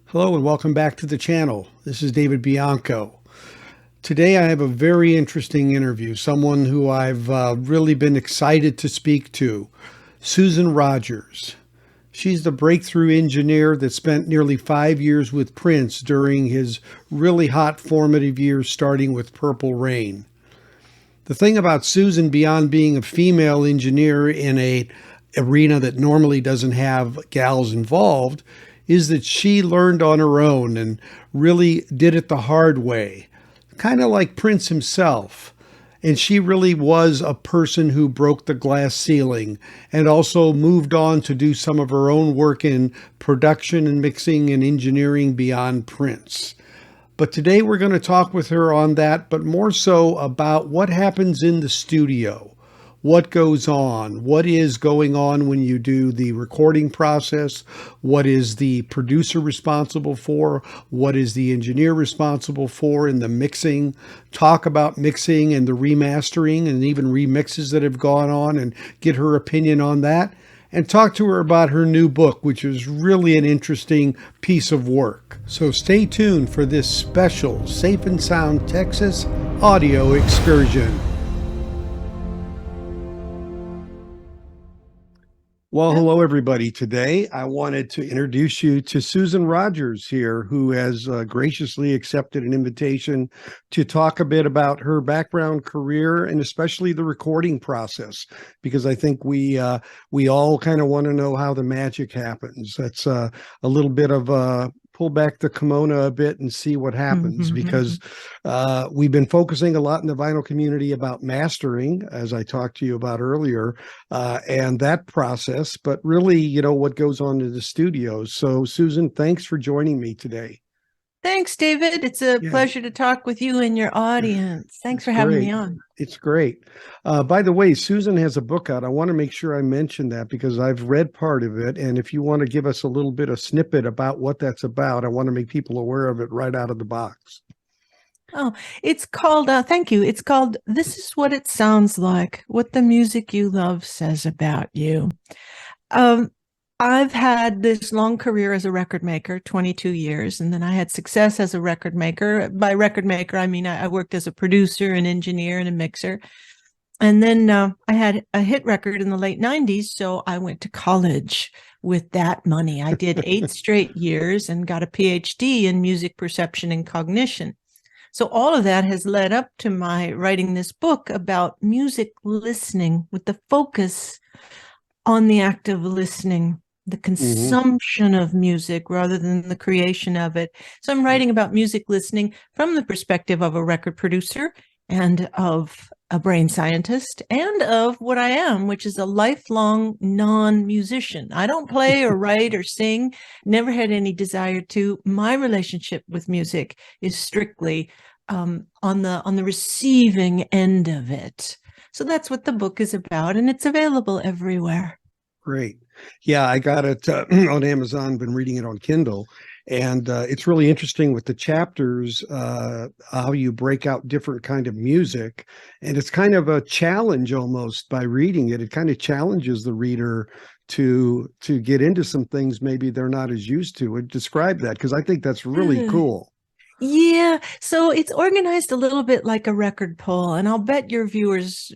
Hello and welcome back to the channel. This is David Bianco. Today I have a very interesting interview, someone who I've really been excited to speak to, Susan Rogers. She's the breakthrough engineer that spent nearly 5 years with Prince during his really hot formative years, starting with Purple The thing about Susan, beyond being a female engineer in a arena that normally doesn't have gals involved, is that she learned on her own and really did it the hard way, kind of like Prince himself. And she really was a person who broke the glass ceiling and also moved on to do some of her own work in production and mixing and engineering beyond Prince. But today we're going to talk with her on that, but more so about what happens in the studio. What goes on? What is going on when you do the recording process? What is the producer responsible for? What is the engineer responsible for in the mixing? Talk about mixing and the remastering and even remixes that have gone on and get her opinion on that. And talk to her about her new book, which is really an interesting piece of work. So stay tuned for this special Safe and Sound Texas audio excursion. Well, hello, everybody. Today, I wanted to introduce you to Susan Rogers here, who has graciously accepted an invitation to talk a bit about her background, career, and especially the recording process, because I think we all kind of want to know how the magic happens. That's a little bit of pull back the kimono a bit and see what happens, because we've been focusing a lot in the vinyl community about mastering, as I talked to you about earlier, and that process, but really, what goes on in the studios. So Susan, thanks for joining me today. Thanks, David. It's a pleasure to talk with you and your audience. Thanks for having me on. It's great. By the way, Susan has a book out. I want to make sure I mention that because I've read part of it. And if you want to give us a little bit of snippet about what that's about, I want to make people aware of it right out of the box. Oh, it's called, thank you. It's called This Is What It Sounds Like, What the Music You Love Says About You. I've had this long career as a record maker, 22 years, and then I had success as a record maker. By record maker, I mean I worked as a producer, an engineer, and a mixer. And then I had a hit record in the late 90s, so I went to college with that money. I did 8 straight years and got a Ph.D. in music perception and cognition. So all of that has led up to my writing this book about music listening with the focus on the act of listening, the consumption of music rather than the creation of it. So I'm writing about music listening from the perspective of a record producer and of a brain scientist and of what I am, which is a lifelong non-musician. I don't play or write or sing, never had any desire to. My relationship with music is strictly on the receiving end of it. So that's what the book is about, and it's available everywhere. Great. Yeah, I got it on Amazon, been reading it on Kindle, and it's really interesting with the chapters, how you break out different kind of music. And it's kind of a challenge almost by reading it. It kind of challenges the reader to get into some things maybe they're not as used to. Describe that, because I think that's really cool. Yeah, so it's organized a little bit like a record poll, and I'll bet your viewers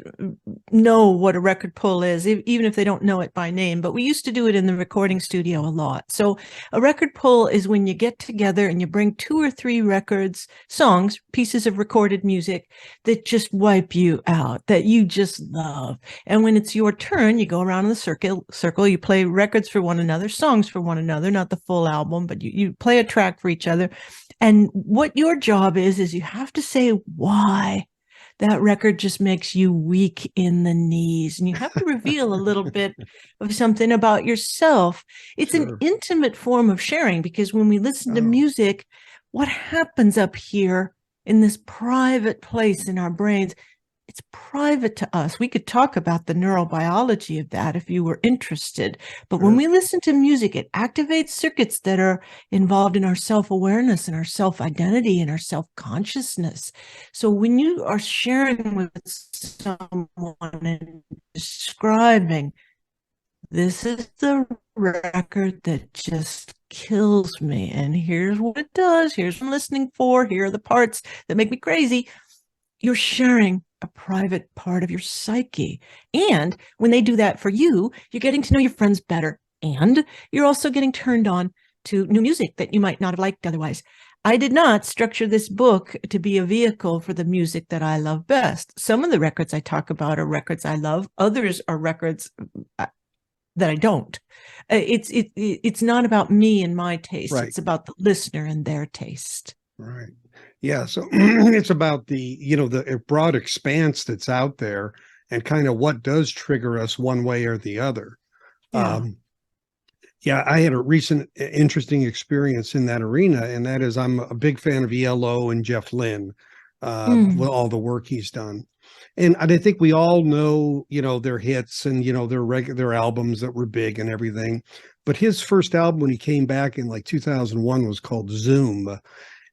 know what a record poll is, even if they don't know it by name, but we used to do it in the recording studio a lot. So a record poll is when you get together and you bring 2 or 3 records, songs, pieces of recorded music that just wipe you out, that you just love. And when it's your turn, you go around in the circle, you play records for one another, songs for one another, not the full album, but you play a track for each other. And what your job is you have to say why that record just makes you weak in the knees. And you have to reveal a little bit of something about yourself. It's an intimate form of sharing, because when we listen to music, what happens up here in this private place in our brains, it's private to us. We could talk about the neurobiology of that if you were interested. But when we listen to music, it activates circuits that are involved in our self-awareness and our self-identity and our self-consciousness. So when you are sharing with someone and describing, this is the record that just kills me. And here's what it does. Here's what I'm listening for. Here are the parts that make me crazy. You're sharing a private part of your psyche. And when they do that for you, you're getting to know your friends better. And you're also getting turned on to new music that you might not have liked otherwise. I did not structure this book to be a vehicle for the music that I love best. Some of the records I talk about are records I love. Others are records that I don't. It's not about me and my taste. Right. It's about the listener and their taste. Right. Yeah. So it's about the broad expanse that's out there and kind of what does trigger us one way or the other. Yeah. Yeah, I had a recent interesting experience in that arena, and that is I'm a big fan of ELO and Jeff Lynne, with all the work he's done. And I think we all know, their hits and, their albums that were big and everything. But his first album when he came back in like 2001 was called Zoom.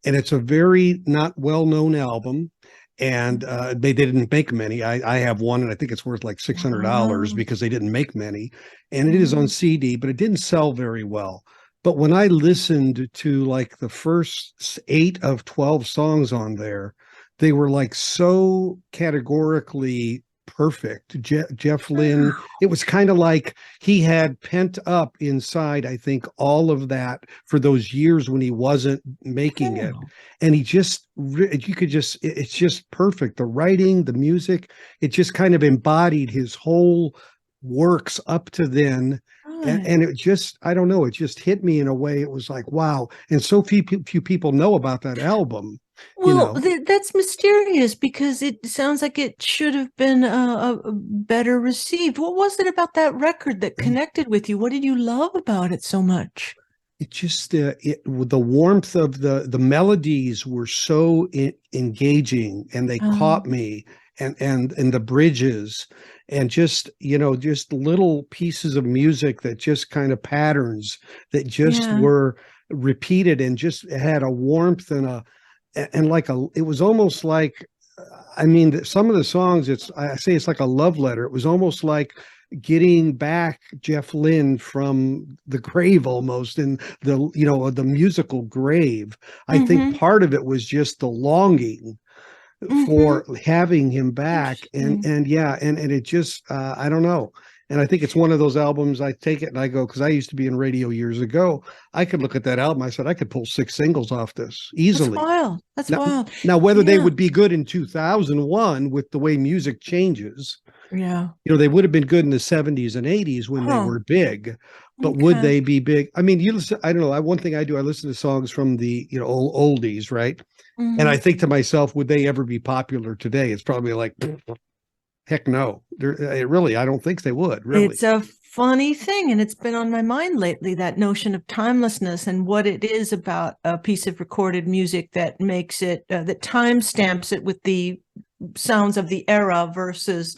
And it's a very not well-known album. And they didn't make many. I have one, and I think it's worth like $600 because they didn't make many. And it is on CD, but it didn't sell very well. But when I listened to like the first 8 of 12 songs on there, they were like so categorically perfect. Jeff Lynne, it was kind of like he had pent up inside, I think, all of that for those years when he wasn't making it. And he just, it's just perfect. The writing, the music, it just kind of embodied his whole works up to then. And it just, I don't know, it just hit me in a way. It was like, wow. And so few people know about that album. Well, that's mysterious because it sounds like it should have been better received. What was it about that record that connected with you? What did you love about it so much? It just the warmth of the melodies were so engaging, and they caught me, and the bridges, and just just little pieces of music that just kind of patterns that just were repeated and just had a warmth and like it was almost like, I mean, some of the songs, I say it's like a love letter. It was almost like getting back Jeff Lynne from the grave almost, in the musical grave. I think part of it was just the longing for having him back. And it just, I don't know. And I think it's one of those albums, I take it and I go, because I used to be in radio years ago, I could look at that album. I said, I could pull 6 singles off this easily. That's wild. Now, whether they would be good in 2001 with the way music changes, they would have been good in the 70s and 80s when they were big, but would they be big? I mean, I don't know. One thing I do, I listen to songs from the, oldies, right? And I think to myself, would they ever be popular today? It's probably like, heck no. I don't think they would, really. It's a funny thing, and it's been on my mind lately, that notion of timelessness and what it is about a piece of recorded music that makes it, that time stamps it with the sounds of the era versus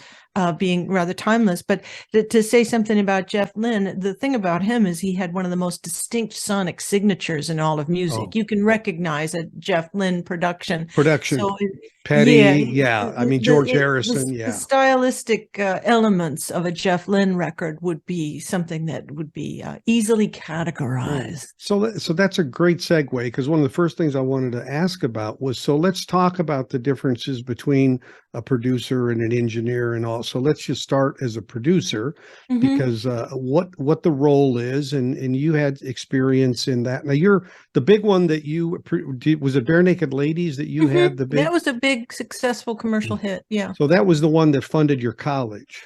being rather timeless. But to say something about Jeff Lynne, the thing about him is he had one of the most distinct sonic signatures in all of music. You can recognize a Jeff Lynne production. So, Petty, I mean, George Harrison, the stylistic elements of a Jeff Lynne record would be something that would be easily categorized. So that's a great segue, because one of the first things I wanted to ask about was, so let's talk about the differences between a producer and an engineer and all. So let's just start as a producer, because what the role is, and you had experience in that. Now, you're the big one that you was it Barenaked Ladies that you had the big. That was a big successful commercial hit. Yeah. So that was the one that funded your college.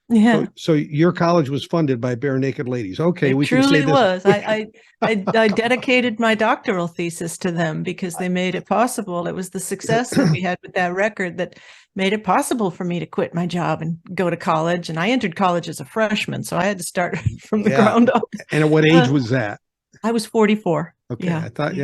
Yeah. So your college was funded by Barenaked Ladies. Okay, we can say this. Was. I dedicated my doctoral thesis to them because they made it possible. It was the success that we had with that record that made it possible for me to quit my job and go to college. And I entered college as a freshman, so I had to start from the ground up. And at what age was that? I was 44. Okay, I thought,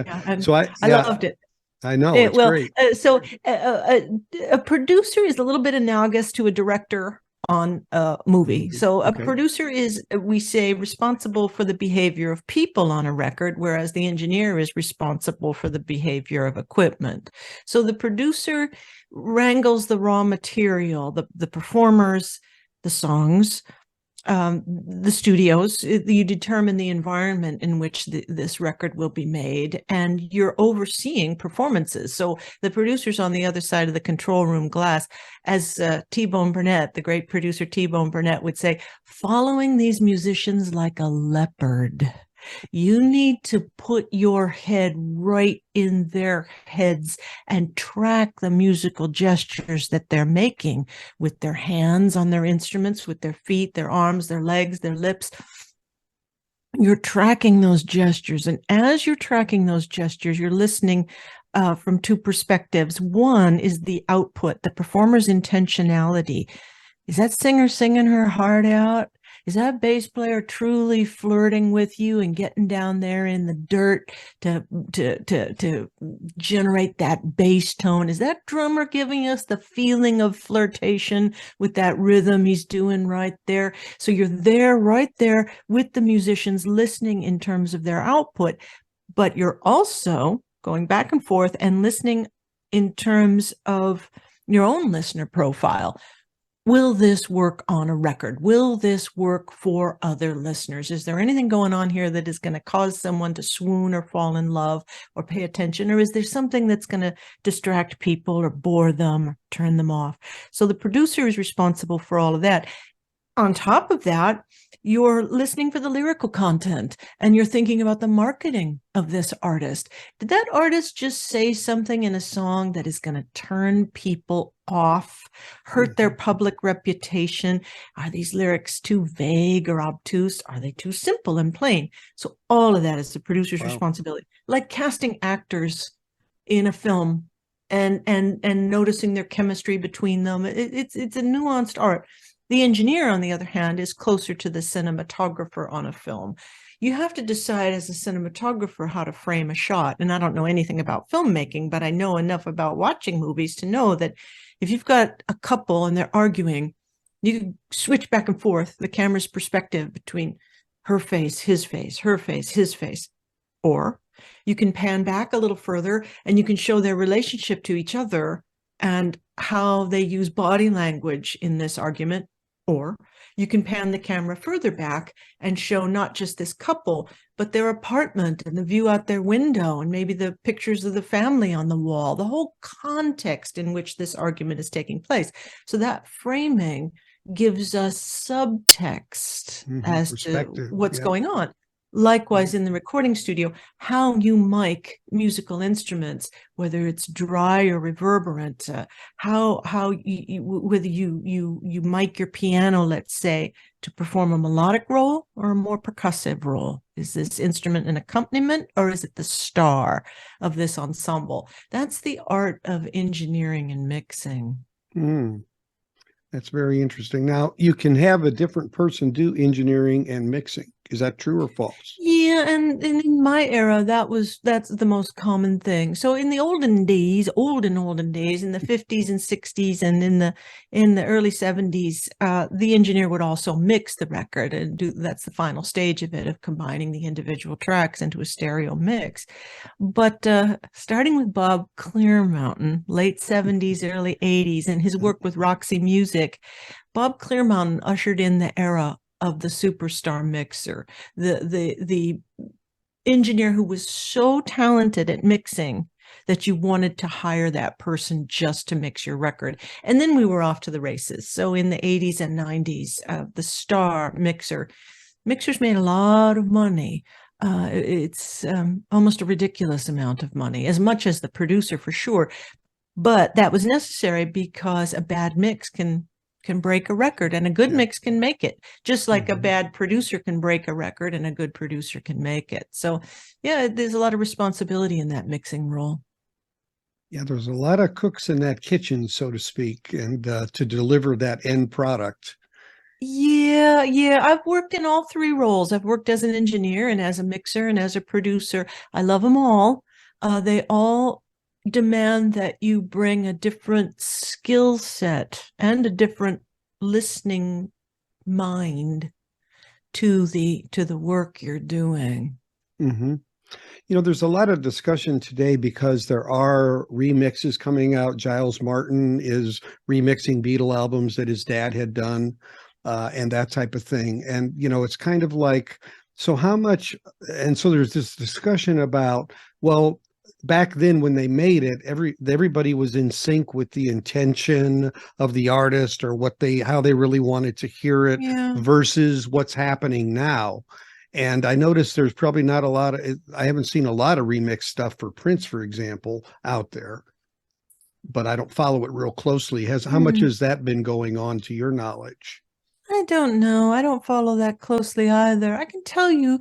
So I loved it. I know, it's great. So a producer is a little bit analogous to a director on a movie. So a producer is, we say, responsible for the behavior of people on a record, whereas the engineer is responsible for the behavior of equipment. So the producer wrangles the raw material, the performers, the songs, the studios. You determine the environment in which this record will be made, and you're overseeing performances. So the producer's on the other side of the control room glass, as T-Bone Burnett, the great producer T-Bone Burnett, would say, following these musicians like a leopard. You need to put your head right in their heads and track the musical gestures that they're making with their hands on their instruments, with their feet, their arms, their legs, their lips. You're tracking those gestures. And as you're tracking those gestures, you're listening from two perspectives. One is the output, the performer's intentionality. Is that singer singing her heart out? Is that bass player truly flirting with you and getting down there in the dirt to generate that bass tone? Is that drummer giving us the feeling of flirtation with that rhythm he's doing right there? So you're there, right there with the musicians, listening in terms of their output, but you're also going back and forth and listening in terms of your own listener profile. Will this work on a record? Will this work for other listeners? Is there anything going on here that is going to cause someone to swoon or fall in love or pay attention? Or is there something that's going to distract people or bore them or turn them off? So the producer is responsible for all of that. On top of that, you're listening for the lyrical content and you're thinking about the marketing of this artist. Did that artist just say something in a song that is going to turn people off, hurt their public reputation? Are these lyrics too vague or obtuse? Are they too simple and plain? So all of that is the producer's responsibility. Like casting actors in a film and noticing their chemistry between them. It's a nuanced art. The engineer, on the other hand, is closer to the cinematographer on a film. You have to decide as a cinematographer how to frame a shot. And I don't know anything about filmmaking, but I know enough about watching movies to know that if you've got a couple and they're arguing, you can switch back and forth the camera's perspective between her face, his face, her face, his face. Or you can pan back a little further and you can show their relationship to each other and how they use body language in this argument. Or you can pan the camera further back and show not just this couple, but their apartment and the view out their window and maybe the pictures of the family on the wall, the whole context in which this argument is taking place. So that framing gives us subtext as to what's going on. Likewise, in the recording studio, how you mic musical instruments, whether it's dry or reverberant, whether you mic your piano, let's say, to perform a melodic role or a more percussive role. Is this instrument an accompaniment or is it the star of this ensemble? That's the art of engineering and mixing. That's very interesting. Now, you can have a different person do engineering and mixing. Is that true or false? Yeah, and in my era, that's the most common thing. So in the olden days, in the 50s and 60s, and in the early 70s, the engineer would also mix the record and that's the final stage of it, of combining the individual tracks into a stereo mix. But starting with Bob Clearmountain, late 70s, early 80s, and his work with Roxy Music, Bob Clearmountain ushered in the era of the superstar mixer, the engineer who was so talented at mixing that you wanted to hire that person just to mix your record. And then we were off to the races. So in the 80s and 90s, the star mixers made a lot of money. It's almost a ridiculous amount of money, as much as the producer for sure. But that was necessary because a bad mix can break a record and a good mix can make it, just like a bad producer can break a record and a good producer can make it. So yeah, there's a lot of responsibility in that mixing role. Yeah, there's a lot of cooks in that kitchen, so to speak, and to deliver that end product. Yeah. I've worked in all three roles. I've worked as an engineer and as a mixer and as a producer. I love them all. They all demand that you bring a different skill set and a different listening mind to the work you're doing. You know, there's a lot of discussion today because there are remixes coming out. Giles Martin is remixing Beatle albums that his dad had done. and that type of thing. And, it's kind of like, so how much, and so there's this discussion about, well, back then when they made it, everybody was in sync with the intention of the artist or how they really wanted to hear it Yeah. versus what's happening now. And I noticed there's probably not a lot of, I haven't seen a lot of remix stuff for Prince, for example, out there, but I don't follow it real closely. How much has that been going on to your knowledge? I don't know. I don't follow that closely either. I can tell you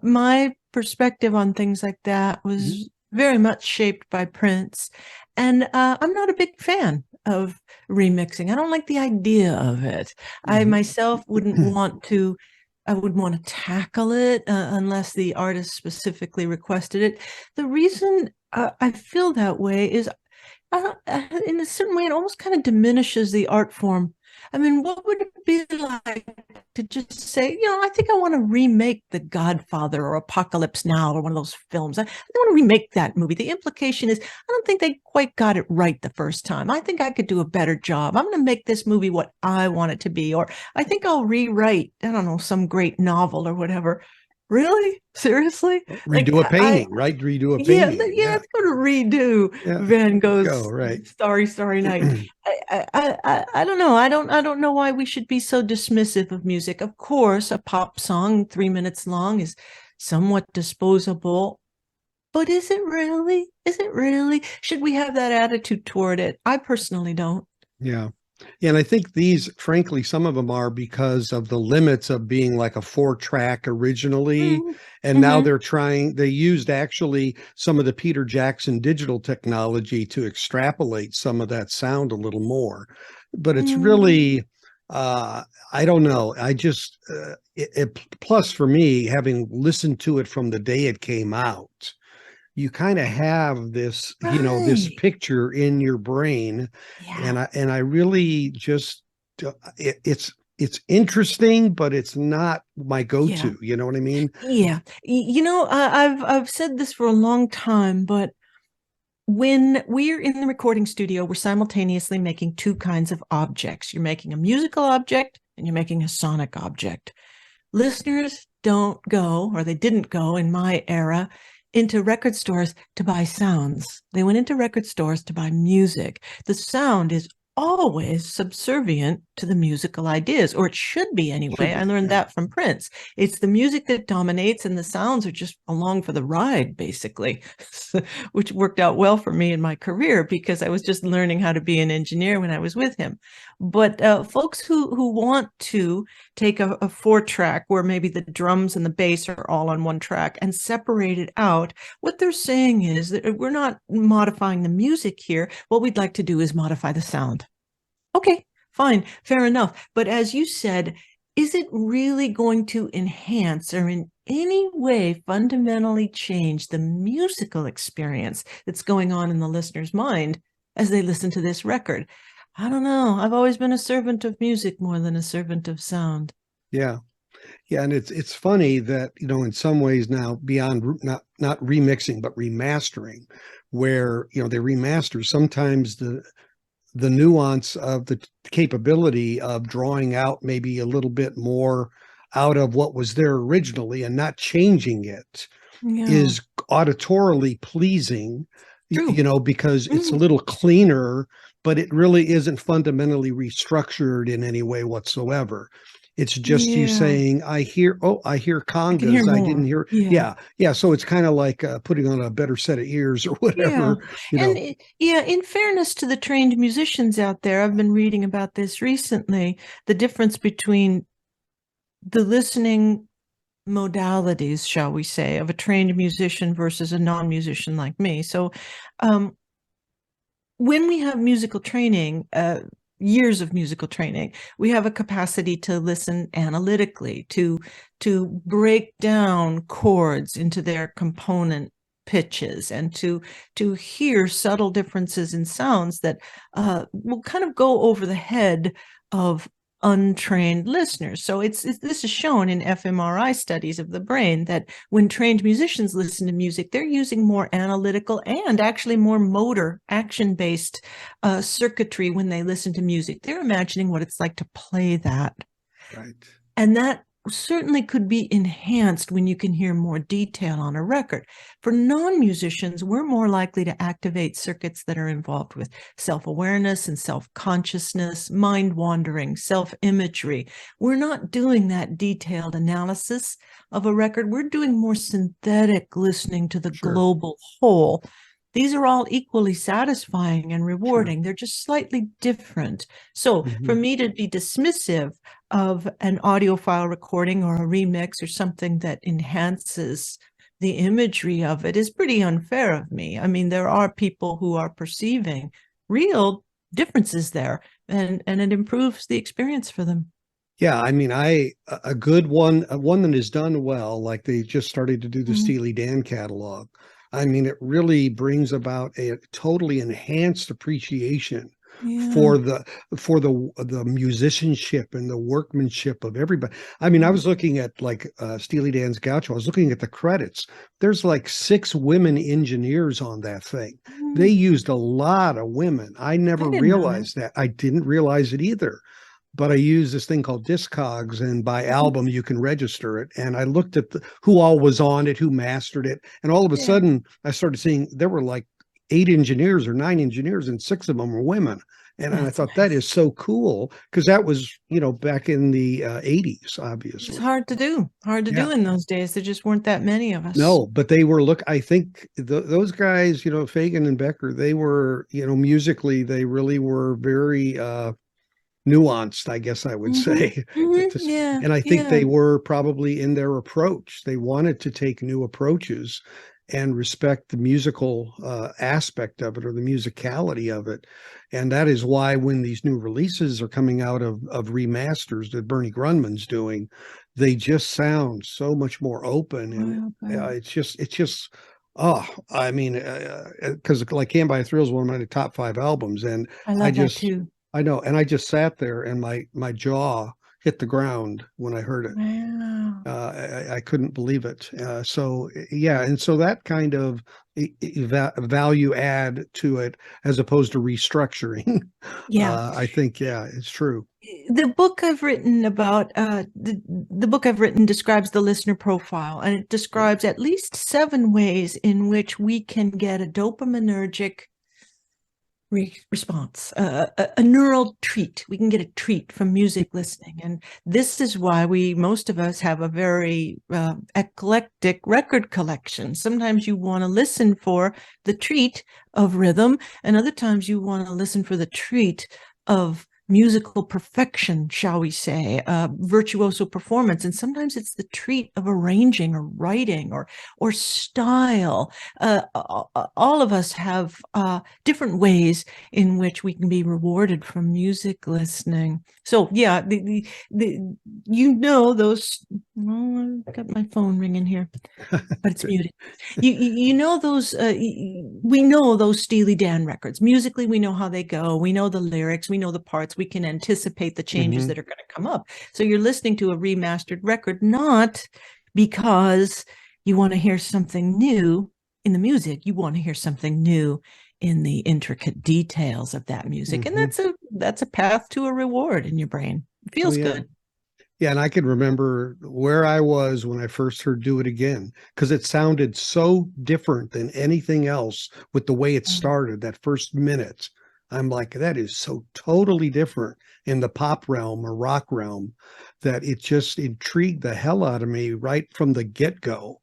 my perspective on things like that was very much shaped by Prince. And I'm not a big fan of remixing. I don't like the idea of it. I myself wouldn't want to. I would want to tackle it unless the artist specifically requested it. The reason I feel that way is, in a certain way, it almost kind of diminishes the art form. I mean, what would it be like to just say, I think I want to remake The Godfather or Apocalypse Now or one of those films. I want to remake that movie. The implication is, I don't think they quite got it right the first time. I think I could do a better job. I'm going to make this movie what I want it to be. Or I think I'll rewrite, I don't know, some great novel or whatever. Really? Seriously? Redo a painting, right? Redo a painting. Yeah, it's going to redo Van Gogh's right. Starry Night. I don't know. I don't know why we should be so dismissive of music. Of course, a pop song 3 minutes long is somewhat disposable, but is it really? Is it really? Should we have that attitude toward it? I personally don't. Yeah. And I think these, frankly, some of them are because of the limits of being like a 4-track originally. And now they used actually some of the Peter Jackson digital technology to extrapolate some of that sound a little more. But it's really, I don't know. I just, plus for me, having listened to it from the day it came out, you kind of have this, this picture in your brain. Yeah. And I really just, it's interesting, but it's not my go-to. You know what I mean? Yeah. I've said this for a long time, but when we're in the recording studio, we're simultaneously making two kinds of objects. You're making a musical object and you're making a sonic object. Listeners don't go, or they didn't go in my era, into record stores to buy sounds. They went into record stores to buy music. The sound is always subservient to the musical ideas, or it should be anyway. I learned that from Prince. It's the music that dominates and the sounds are just along for the ride, basically, which worked out well for me in my career because I was just learning how to be an engineer when I was with him. But folks who want to take a 4-track where maybe the drums and the bass are all on one track and separate it out, what they're saying is that we're not modifying the music here. What we'd like to do is modify the sound. Okay, fine, fair enough. But as you said, is it really going to enhance or in any way fundamentally change the musical experience that's going on in the listener's mind as they listen to this record? I don't know. I've always been a servant of music more than a servant of sound. Yeah. Yeah, and it's funny that, in some ways now, beyond not remixing but remastering, where they remaster, sometimes the nuance of the capability of drawing out maybe a little bit more out of what was there originally and not changing it is auditorily pleasing. True. Because it's a little cleaner, but it really isn't fundamentally restructured in any way whatsoever. It's just you saying, I hear congas. I didn't hear. Yeah. So it's kind of like putting on a better set of ears or whatever. And in fairness to the trained musicians out there, I've been reading about this recently, the difference between the listening modalities, shall we say, of a trained musician versus a non-musician like me. So when we have musical training, years of musical training, we have a capacity to listen analytically, to break down chords into their component pitches, and to hear subtle differences in sounds that will kind of go over the head of untrained listeners. So this is shown in fMRI studies of the brain that when trained musicians listen to music, they're using more analytical and actually more motor action-based circuitry when they listen to music. They're imagining what it's like to play that Right. And that certainly could be enhanced when you can hear more detail on a record. For non-musicians, we're more likely to activate circuits that are involved with self-awareness and self-consciousness, mind-wandering, self-imagery. We're not doing that detailed analysis of a record. We're doing more synthetic listening to the Sure. global whole. These are all equally satisfying and Sure. rewarding. They're just slightly different. So for me to be dismissive of an audiophile recording or a remix or something that enhances the imagery of it is pretty unfair of me. I mean, there are people who are perceiving real differences there, and it improves the experience for them. Yeah, I mean, a good one, one that is done well, like they just started to do the Steely Dan catalog. I mean, it really brings about a totally enhanced appreciation Yeah. for the musicianship and the workmanship of everybody. I mean, I was looking at like Steely Dan's Gaucho. I was looking at the credits. There's like 6 women engineers on that thing. They used a lot of women. I never I didn't know that. realized that. I didn't realize it either, but I use this thing called Discogs, and by album you can register it. And I looked at who all was on it, who mastered it, and all of a Yeah. sudden I started seeing there were like 8 engineers or 9 engineers, and 6 of them were women. And I That's thought that is so cool because that was, back in the 80s, It's obviously. hard to do. Hard to Yeah. do in those days. There just weren't that many of us. No, but they were I think those guys, Fagan and Becker, they were, musically, they really were very nuanced, I guess I would say. Yeah. And I think Yeah. they were probably in their approach. They wanted to take new approaches and respect the musical aspect of it, or the musicality of it. And that is why when these new releases are coming out of remasters that Bernie Grunman's doing, they just sound so much more open. And it's just, oh, I mean, because like Can't Buy a Thrill is one of my top 5 albums. And I love that too. I know. And I just sat there and my jaw hit the ground when I heard it. Wow. I couldn't believe it. So yeah, and so that kind of value add to it, as opposed to restructuring. Yeah. I think, yeah, it's true. The book I've written about the book I've written describes the listener profile, and it describes at least 7 ways in which we can get a dopaminergic response, a neural treat. We can get a treat from music listening. And this is why most of us have a very eclectic record collection. Sometimes you want to listen for the treat of rhythm, and other times you want to listen for the treat of musical perfection, shall we say, virtuoso performance. And sometimes it's the treat of arranging or writing or style. All of us have different ways in which we can be rewarded from music listening. So yeah, those, oh, I've got my phone ringing here, but it's muted. We know those Steely Dan records. Musically, we know how they go. We know the lyrics. We know the parts. We can anticipate the changes that are going to come up. So you're listening to a remastered record, not because you want to hear something new in the music. You want to hear something new in the intricate details of that music. And that's a path to a reward in your brain. It feels good. Yeah, and I can remember where I was when I first heard Do It Again, because it sounded so different than anything else with the way it started, that first minute. I'm like, that is so totally different in the pop realm or rock realm, that it just intrigued the hell out of me right from the get-go.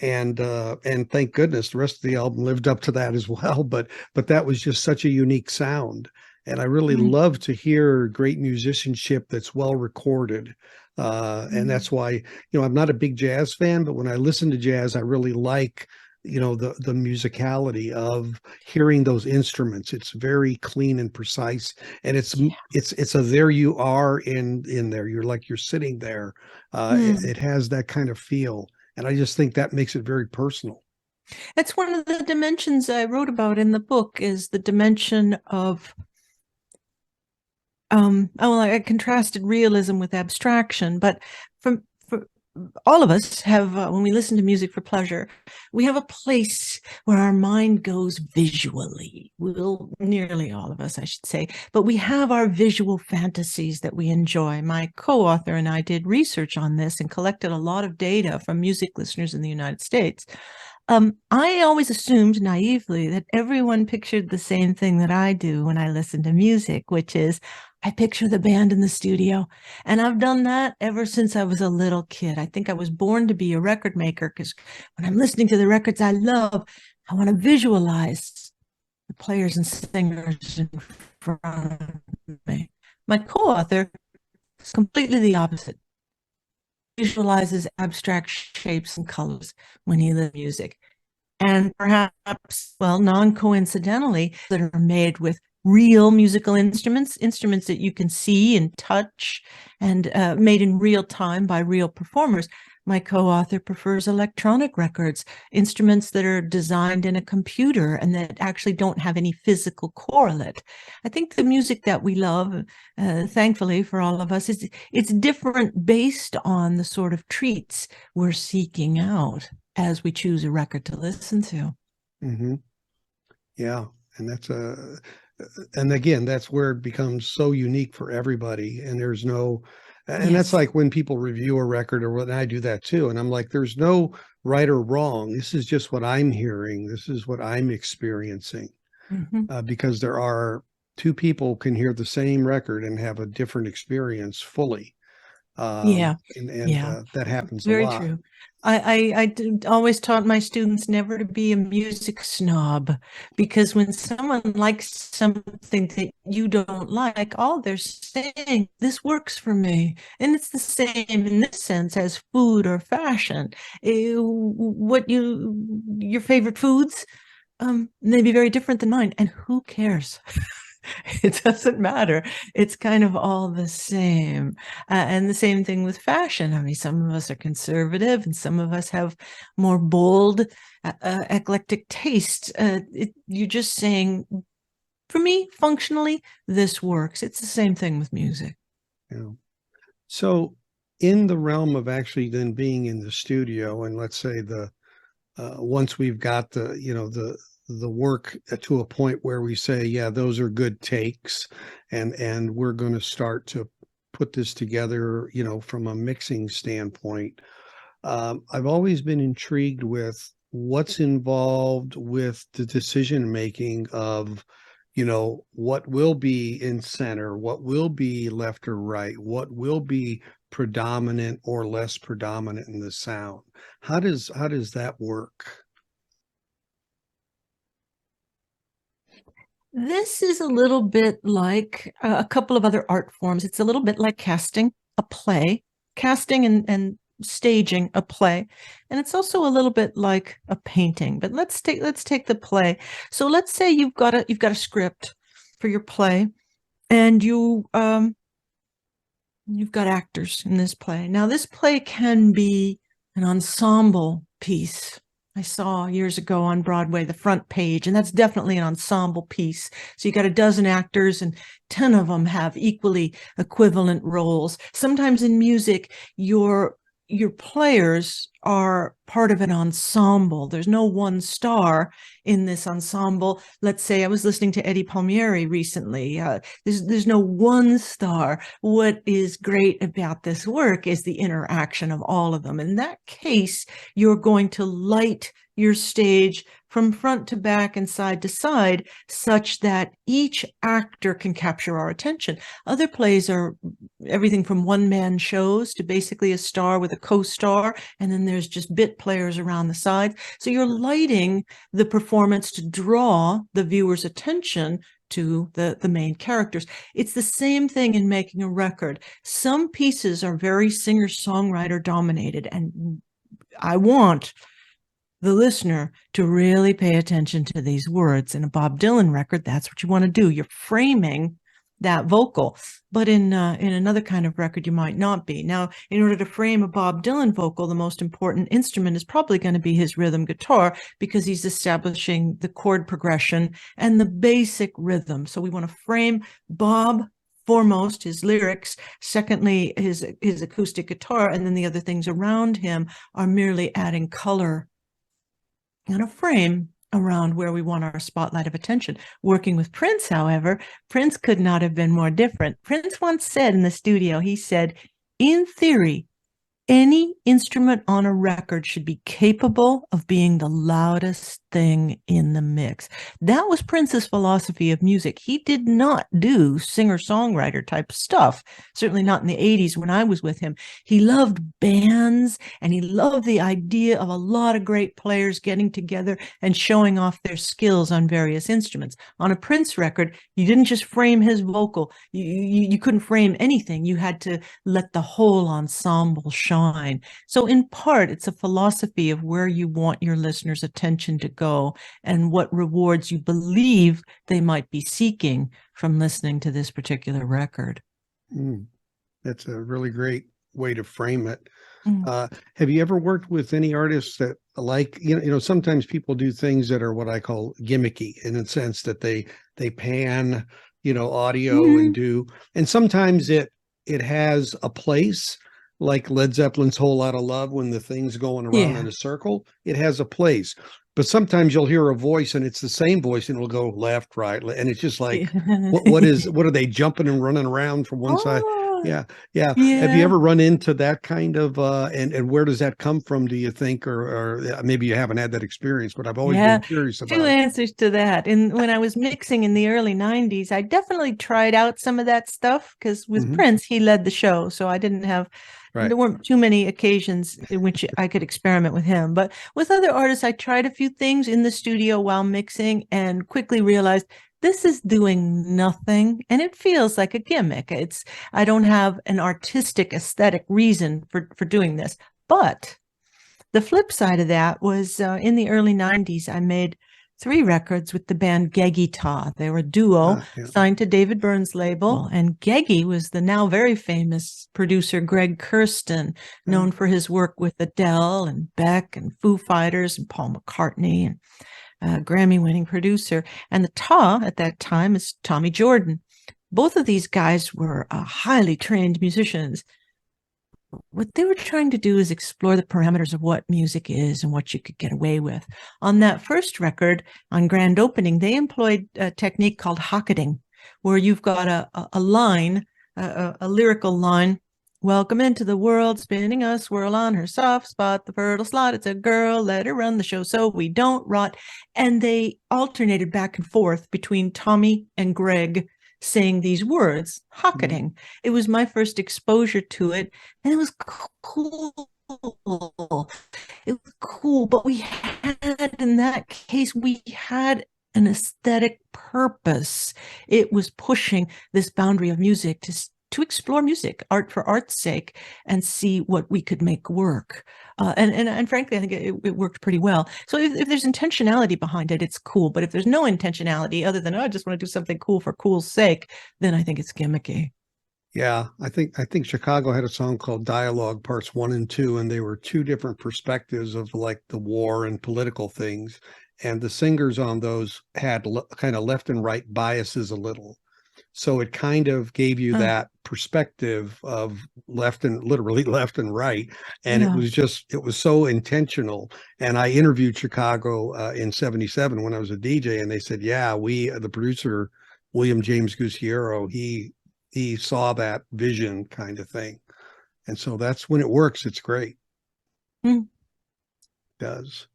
And thank goodness the rest of the album lived up to that as well. But that was just such a unique sound. And I really love to hear great musicianship that's well recorded. And that's why, I'm not a big jazz fan, but when I listen to jazz, I really like, the musicality of hearing those instruments. It's very clean and precise. And it's a there you are in there. You're sitting there. It has that kind of feel. And I just think that makes it very personal. That's one of the dimensions I wrote about in the book, is the dimension of I contrasted realism with abstraction, but all of us have, when we listen to music for pleasure, we have a place where our mind goes visually. Well, nearly all of us, I should say, but we have our visual fantasies that we enjoy. My co-author and I did research on this and collected a lot of data from music listeners in the United States. I always assumed naively that everyone pictured the same thing that I do when I listen to music, which is I picture the band in the studio. And I've done that ever since I was a little kid. I think I was born to be a record maker because when I'm listening to the records I love, I want to visualize the players and singers in front of me. My co-author is completely the opposite. Visualizes abstract shapes and colors when he listens to music. And perhaps, well, non-coincidentally, that are made with real musical instruments, instruments that you can see and touch and made in real time by real performers. My co-author prefers electronic records, instruments that are designed in a computer and that actually don't have any physical correlate. I think the music that we love, thankfully for all of us, it's different based on the sort of treats we're seeking out as we choose a record to listen to. Mm-hmm. Yeah, and and again, that's where it becomes so unique for everybody, and there's no. And Yes. that's like when people review a record, or when I do that too. And I'm like, there's no right or wrong. This is just what I'm hearing. This is what I'm experiencing. Mm-hmm. Because there are two people can hear the same record and have a different experience fully. Yeah. And Yeah. that happens a Very lot. true. I always taught my students never to be a music snob, because when someone likes something that you don't like, all they're saying, this works for me. And it's the same in this sense as food or fashion. Your favorite foods may be very different than mine. And who cares? It doesn't matter. It's kind of all the same. And the same thing with fashion. I mean, some of us are conservative and some of us have more bold, eclectic taste. You're just saying, for me, functionally, this works. It's the same thing with music. Yeah. So in the realm of actually then being in the studio, and let's say once we've got the work to a point where we say, yeah, those are good takes, and we're going to start to put this together, from a mixing standpoint. I've always been intrigued with what's involved with the decision making of, what will be in center, what will be left or right, what will be predominant or less predominant in the sound. How does that work? This is a little bit like a couple of other art forms. It's a little bit like casting a play, casting and staging a play. And it's also a little bit like a painting. But let's take the play. So let's say you've got a script for your play, and you've got actors in this play. Now, this play can be an ensemble piece. I saw years ago on Broadway, The Front Page, and that's definitely an ensemble piece. So you got a dozen actors and 10 of them have equally equivalent roles. Sometimes in music, your players are part of an ensemble. There's no one star in this ensemble. Let's say I was listening to Eddie Palmieri recently. There's no one star. What is great about this work is the interaction of all of them. In that case, you're going to light your stage from front to back and side to side such that each actor can capture our attention. Other plays are everything from one-man shows to basically a star with a co-star, and then there's just bit players around the sides. So you're lighting the performance to draw the viewer's attention to the main characters. It's the same thing in making a record. Some pieces are very singer-songwriter dominated, and I want the listener to really pay attention to these words. In a Bob Dylan record, that's what you want to do. You're framing that vocal. But in another kind of record, you might not be. Now, in order to frame a Bob Dylan vocal, the most important instrument is probably going to be his rhythm guitar, because he's establishing the chord progression and the basic rhythm. So we want to frame Bob foremost his lyrics, secondly his acoustic guitar, and then the other things around him are merely adding color and a frame around where we want our spotlight of attention. Working with Prince, however, Prince could not have been more different. Prince once said in the studio, he said, in theory, any instrument on a record should be capable of being the loudest thing in the mix. That was Prince's philosophy of music. He did not do singer-songwriter type stuff, certainly not in the 80s when I was with him. He loved bands, and he loved the idea of a lot of great players getting together and showing off their skills on various instruments. On a Prince record, you didn't just frame his vocal. You couldn't frame anything. You had to let the whole ensemble shine. So in part, it's a philosophy of where you want your listeners' attention to go and what rewards you believe they might be seeking from listening to this particular record. That's a really great way to frame it. Have you ever worked with any artists that like, sometimes people do things that are what I call gimmicky, in the sense that they pan, audio and sometimes it has a place, like Led Zeppelin's Whole Lotta Love, when the thing's going around in a circle, it has a place. But sometimes you'll hear a voice and it's the same voice and it'll go left, right. And it's just like, what are they jumping and running around from one side? Yeah. Have you ever run into that kind of, and where does that come from, do you think? Or maybe you haven't had that experience, but I've always been curious about it. Two answers to that. When I was mixing in the early 90s, I definitely tried out some of that stuff, because with Prince, he led the show. So I didn't have, there weren't too many occasions in which I could experiment with him. But with other artists, I tried a few things in the studio while mixing and quickly realized this is doing nothing, and it feels like a gimmick. I don't have an artistic aesthetic reason for doing this. But the flip side of that was in the early 90s, I made 3 records with the band Geggy Ta. They were a duo signed to David Byrne's label, and Geggy was the now very famous producer Greg Kurstin, known for his work with Adele and Beck and Foo Fighters and Paul McCartney, and Grammy-winning producer. And the Ta at that time is Tommy Jordan. Both of these guys were highly trained musicians. What they were trying to do is explore the parameters of what music is and what you could get away with. On that first record, on grand opening, they employed a technique called hocketing, where you've got a line, a lyrical line. Welcome into the world, spinning a swirl on her soft spot, the fertile slot. It's a girl, let her run the show so we don't rot. And they alternated back and forth between Tommy and Greg saying these words, hocketing. It was my first exposure to it, and it was cool. It was cool, but we had, in that case, we had an aesthetic purpose. It was pushing this boundary of music to explore music, art for art's sake, and see what we could make work. And frankly, I think it worked pretty well. So if there's intentionality behind it, it's cool. But if there's no intentionality other than, I just want to do something cool for cool's sake, then I think it's gimmicky. Yeah, I think Chicago had a song called Dialogue Parts 1 and 2, and they were 2 different perspectives of like the war and political things. And the singers on those had kind of left and right biases a little. So it kind of gave you that perspective of literally left and right. And it was so intentional. And I interviewed Chicago in 77 when I was a DJ, and they said, the producer, William James Gucciero, he saw that vision kind of thing. And so that's when it works. It's great. It does.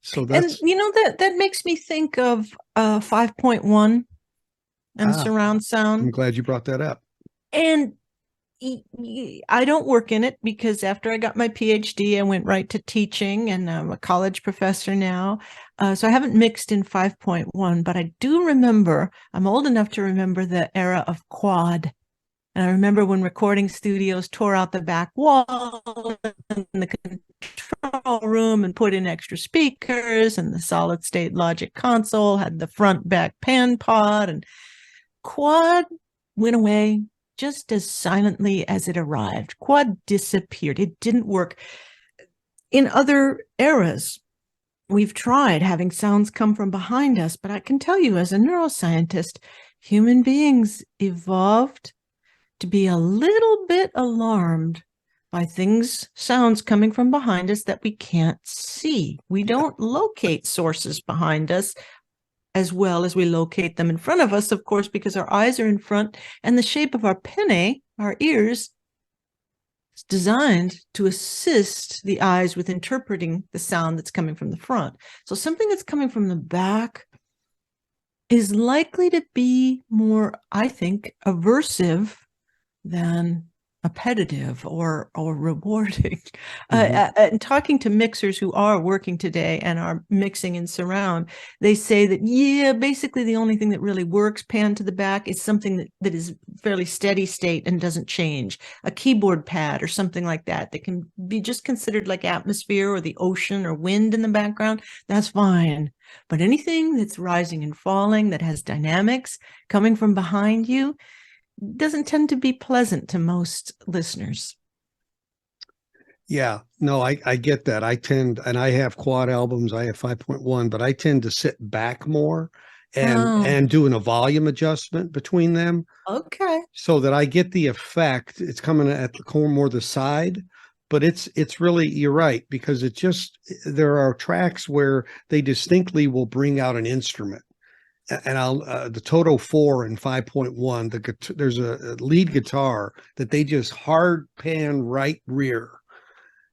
So that's, and that makes me think of 5.1 and surround sound. I'm glad you brought that up. And I don't work in it, because after I got my Ph.D., I went right to teaching, and I'm a college professor now. So I haven't mixed in 5.1, but I do remember, I'm old enough to remember the era of quad. And I remember when recording studios tore out the back wall in the control room and put in extra speakers, and the solid state Logic console had the front back pan pod, and quad went away just as silently as it arrived. Quad disappeared. It didn't work. In other eras, we've tried having sounds come from behind us, but I can tell you, as a neuroscientist, human beings evolved to be a little bit alarmed by sounds coming from behind us that we can't see. We don't locate sources behind us as well as we locate them in front of us, of course, because our eyes are in front and the shape of our pinnae, our ears, is designed to assist the eyes with interpreting the sound that's coming from the front. So something that's coming from the back is likely to be more, I think, aversive than appetitive or rewarding. And talking to mixers who are working today and are mixing in surround, they say that, yeah, basically the only thing that really works pan to the back is something that is fairly steady state and doesn't change. A keyboard pad or something like that can be just considered like atmosphere or the ocean or wind in the background. That's fine. But anything that's rising and falling, that has dynamics coming from behind you, doesn't tend to be pleasant to most listeners. Yeah, no, I get that. And I have quad albums, I have 5.1, but I tend to sit back more and doing a volume adjustment between them. Okay. So that I get the effect. It's coming at the core more the side, but it's really, you're right, because there are tracks where they distinctly will bring out an instrument. And the Toto 4 and 5.1, there's a lead guitar that they just hard pan right rear,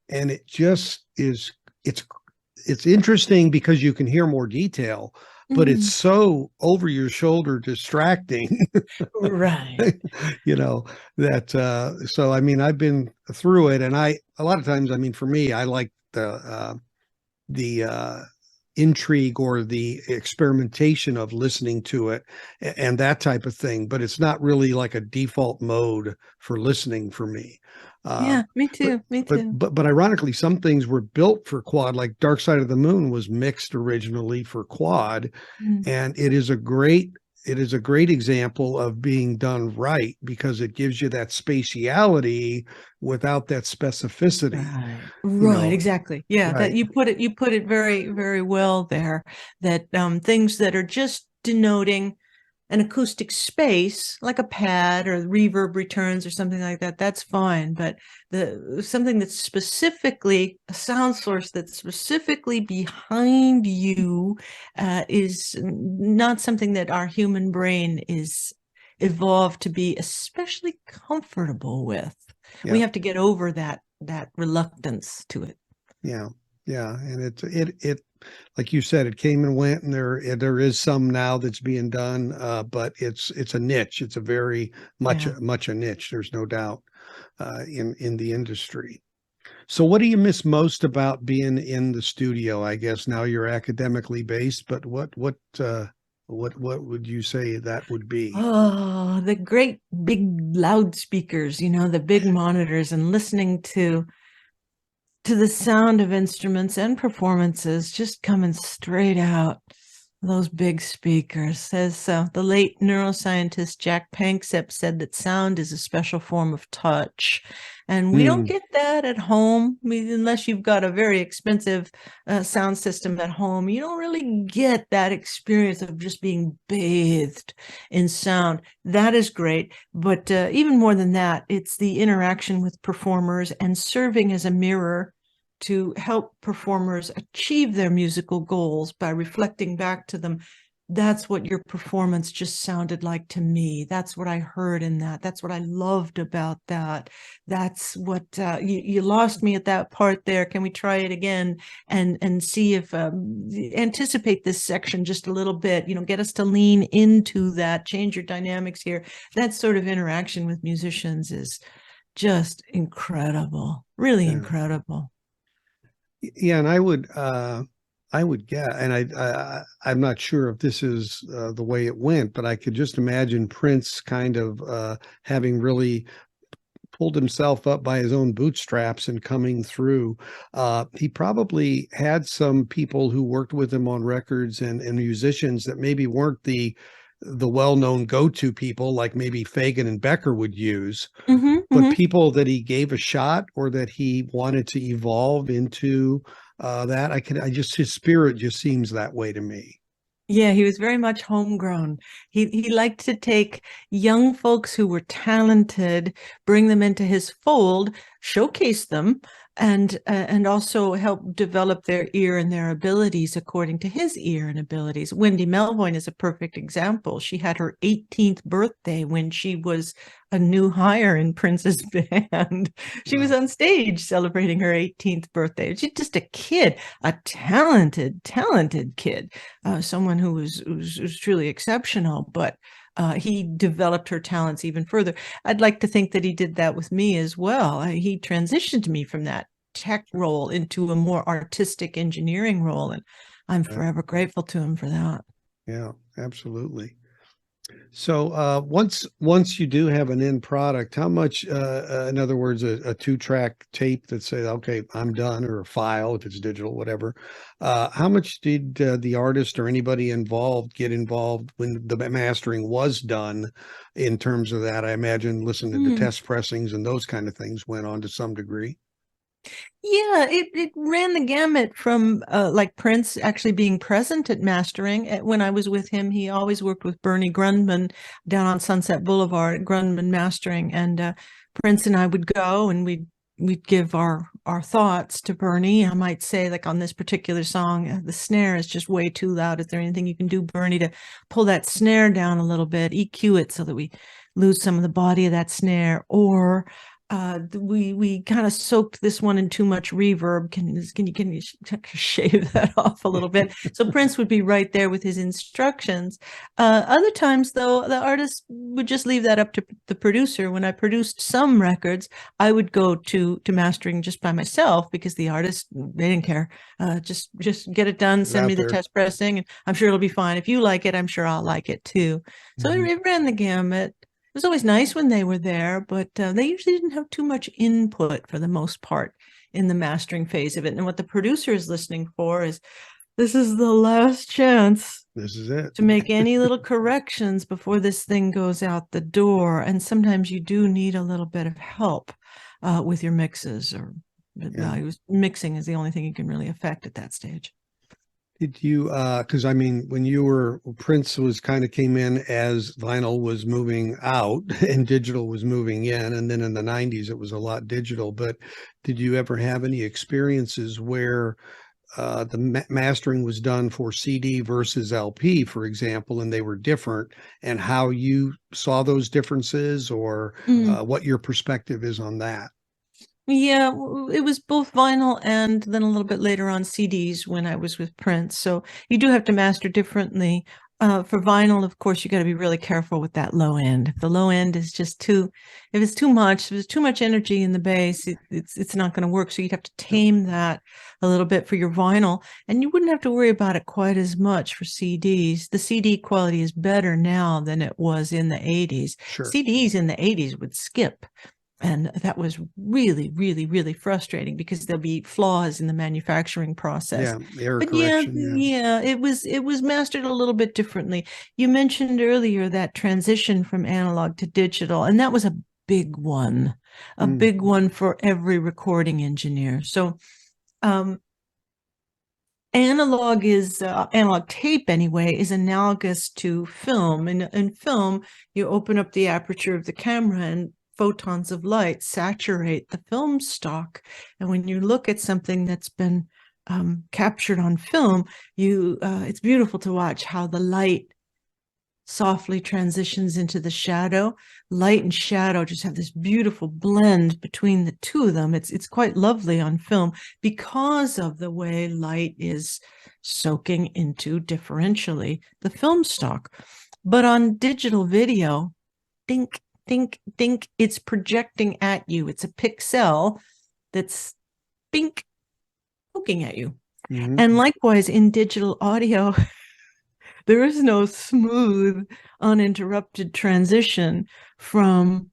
and it just is. It's interesting because you can hear more detail, but it's so over your shoulder distracting, right? That so I mean, I've been through it, and a lot of times, I mean, for me, I like the intrigue or the experimentation of listening to it and that type of thing, but it's not really like a default mode for listening for me. Yeah, me too. But ironically, some things were built for quad, like Dark Side of the Moon was mixed originally for quad, and it is a great example of being done right, because it gives you that spatiality without that specificity. Right, exactly. Yeah, right. That you put it very, very well there. That things that are just denoting an acoustic space, like a pad or reverb returns or something like that, that's fine. But something that's specifically a sound source that's specifically behind you is not something that our human brain is evolved to be especially comfortable with. Yeah. We have to get over that reluctance to it. Yeah. And it like you said, it came and went, and there is some now that's being done, but it's a niche. It's a very much a niche. There's no doubt in the industry. So what do you miss most about being in the studio? I guess now you're academically based, but what would you say that would be? Oh, the great big loudspeakers, the big monitors, and listening to the sound of instruments and performances just coming straight out those big speakers. As the late neuroscientist Jack Panksepp said, that sound is a special form of touch, and we don't get that at home. I mean, unless you've got a very expensive sound system at home, you don't really get that experience of just being bathed in sound. That is great, but even more than that, it's the interaction with performers and serving as a mirror to help performers achieve their musical goals by reflecting back to them. That's what your performance just sounded like to me. That's what I heard in that. That's what I loved about that. That's what you lost me at that part there. Can we try it again and see if anticipate this section just a little bit, get us to lean into that, change your dynamics here. That sort of interaction with musicians is just incredible, really incredible. Yeah, and I would get, and I'm not sure if this is the way it went, but I could just imagine Prince kind of having really pulled himself up by his own bootstraps and coming through. He probably had some people who worked with him on records and musicians that maybe weren't the well-known go-to people like maybe Fagen and Becker would use, but people that he gave a shot or that he wanted to evolve into that. His spirit just seems that way to me. Yeah, he was very much homegrown. He liked to take young folks who were talented, bring them into his fold, showcase them, and also help develop their ear and their abilities according to his ear and abilities. Wendy Melvoin is a perfect example. She had her 18th birthday when she was a new hire in Prince's band. She was Wow. on stage celebrating her 18th birthday. She's just a kid, a talented kid, someone who was truly exceptional, but he developed her talents even further. I'd like to think that he did that with me as well. He transitioned me from that tech role into a more artistic engineering role, and I'm Yeah, forever grateful to him for that. yeah, absolutely. So once you do have an end product, how much, in other words, a two-track tape that says, "Okay, I'm done," or a file if it's digital, whatever. How much did the artist or anybody involved get involved when the mastering was done? In terms of that, I imagine listening to Mm. test pressings and those kind of things went on to some degree. Yeah, it ran the gamut from like Prince actually being present at mastering. When I was with him, he always worked with Bernie Grundman down on Sunset Boulevard, Grundman Mastering, and Prince and I would go and we'd give our thoughts to Bernie. I might say, like on this particular song, the snare is just way too loud. Is there anything you can do, Bernie, to pull that snare down a little bit, EQ it so that we lose some of the body of that snare, or we kind of soaked this one in too much reverb. Can you shave that off a little bit? So Prince would be right there with his instructions. Other times, though, the artist would just leave that up to the producer. When I produced some records, I would go to mastering just by myself because the artist, they didn't care. Just get it done. It's Send me out the there. test pressing, and I'm sure it'll be fine. If you like it, I'm sure I'll like it too. So Mhm. it ran the gamut. It was always nice when they were there, but they usually didn't have too much input for the most part in the mastering phase of it. And what the producer is listening for is, this is the last chance This is it. to make any little corrections before this thing goes out the door. And sometimes you do need a little bit of help with your mixes or Yeah. values. Mixing is the only thing you can really affect at that stage. Did you, because I mean, when you were, Prince was kind of came in as vinyl was moving out and digital was moving in. And then in the 90s, it was a lot digital. But did you ever have any experiences where the mastering was done for CD versus LP, for example, and they were different, and how you saw those differences, or Mm. what your perspective is on that? Yeah, it was both vinyl and then a little bit later on CDs when I was with Prince. So you do have to master differently. For vinyl, of course, you got to be really careful with that low end. If the low end is just too, if it's too much, if there's too much energy in the bass, it's not going to work. So you'd have to Yep. tame that a little bit for your vinyl, and you wouldn't have to worry about it quite as much for CDs. The CD quality is better now than it was in the 80s. Sure. CDs in the 80s would skip. And that was really frustrating because there'll be flaws in the manufacturing process. Yeah. Error But yeah, correction. Yeah. yeah, it was mastered a little bit differently. You mentioned earlier that transition from analog to digital, and that was big one, a Mm. big one for every recording engineer. So um, analog tape anyway is analogous to film. In film, you open up the aperture of the camera and photons of light saturate the film stock. And when you look at something that's been captured on film, it's beautiful to watch how the light softly transitions into the shadow. Light and shadow just have this beautiful blend between the two of them. It's quite lovely on film because of the way light is soaking into differentially the film stock. But on digital video, dink, dink, dink, it's projecting at you. It's a pixel that's bink, poking at you. Mhm. And likewise in digital audio, there is no smooth, uninterrupted transition from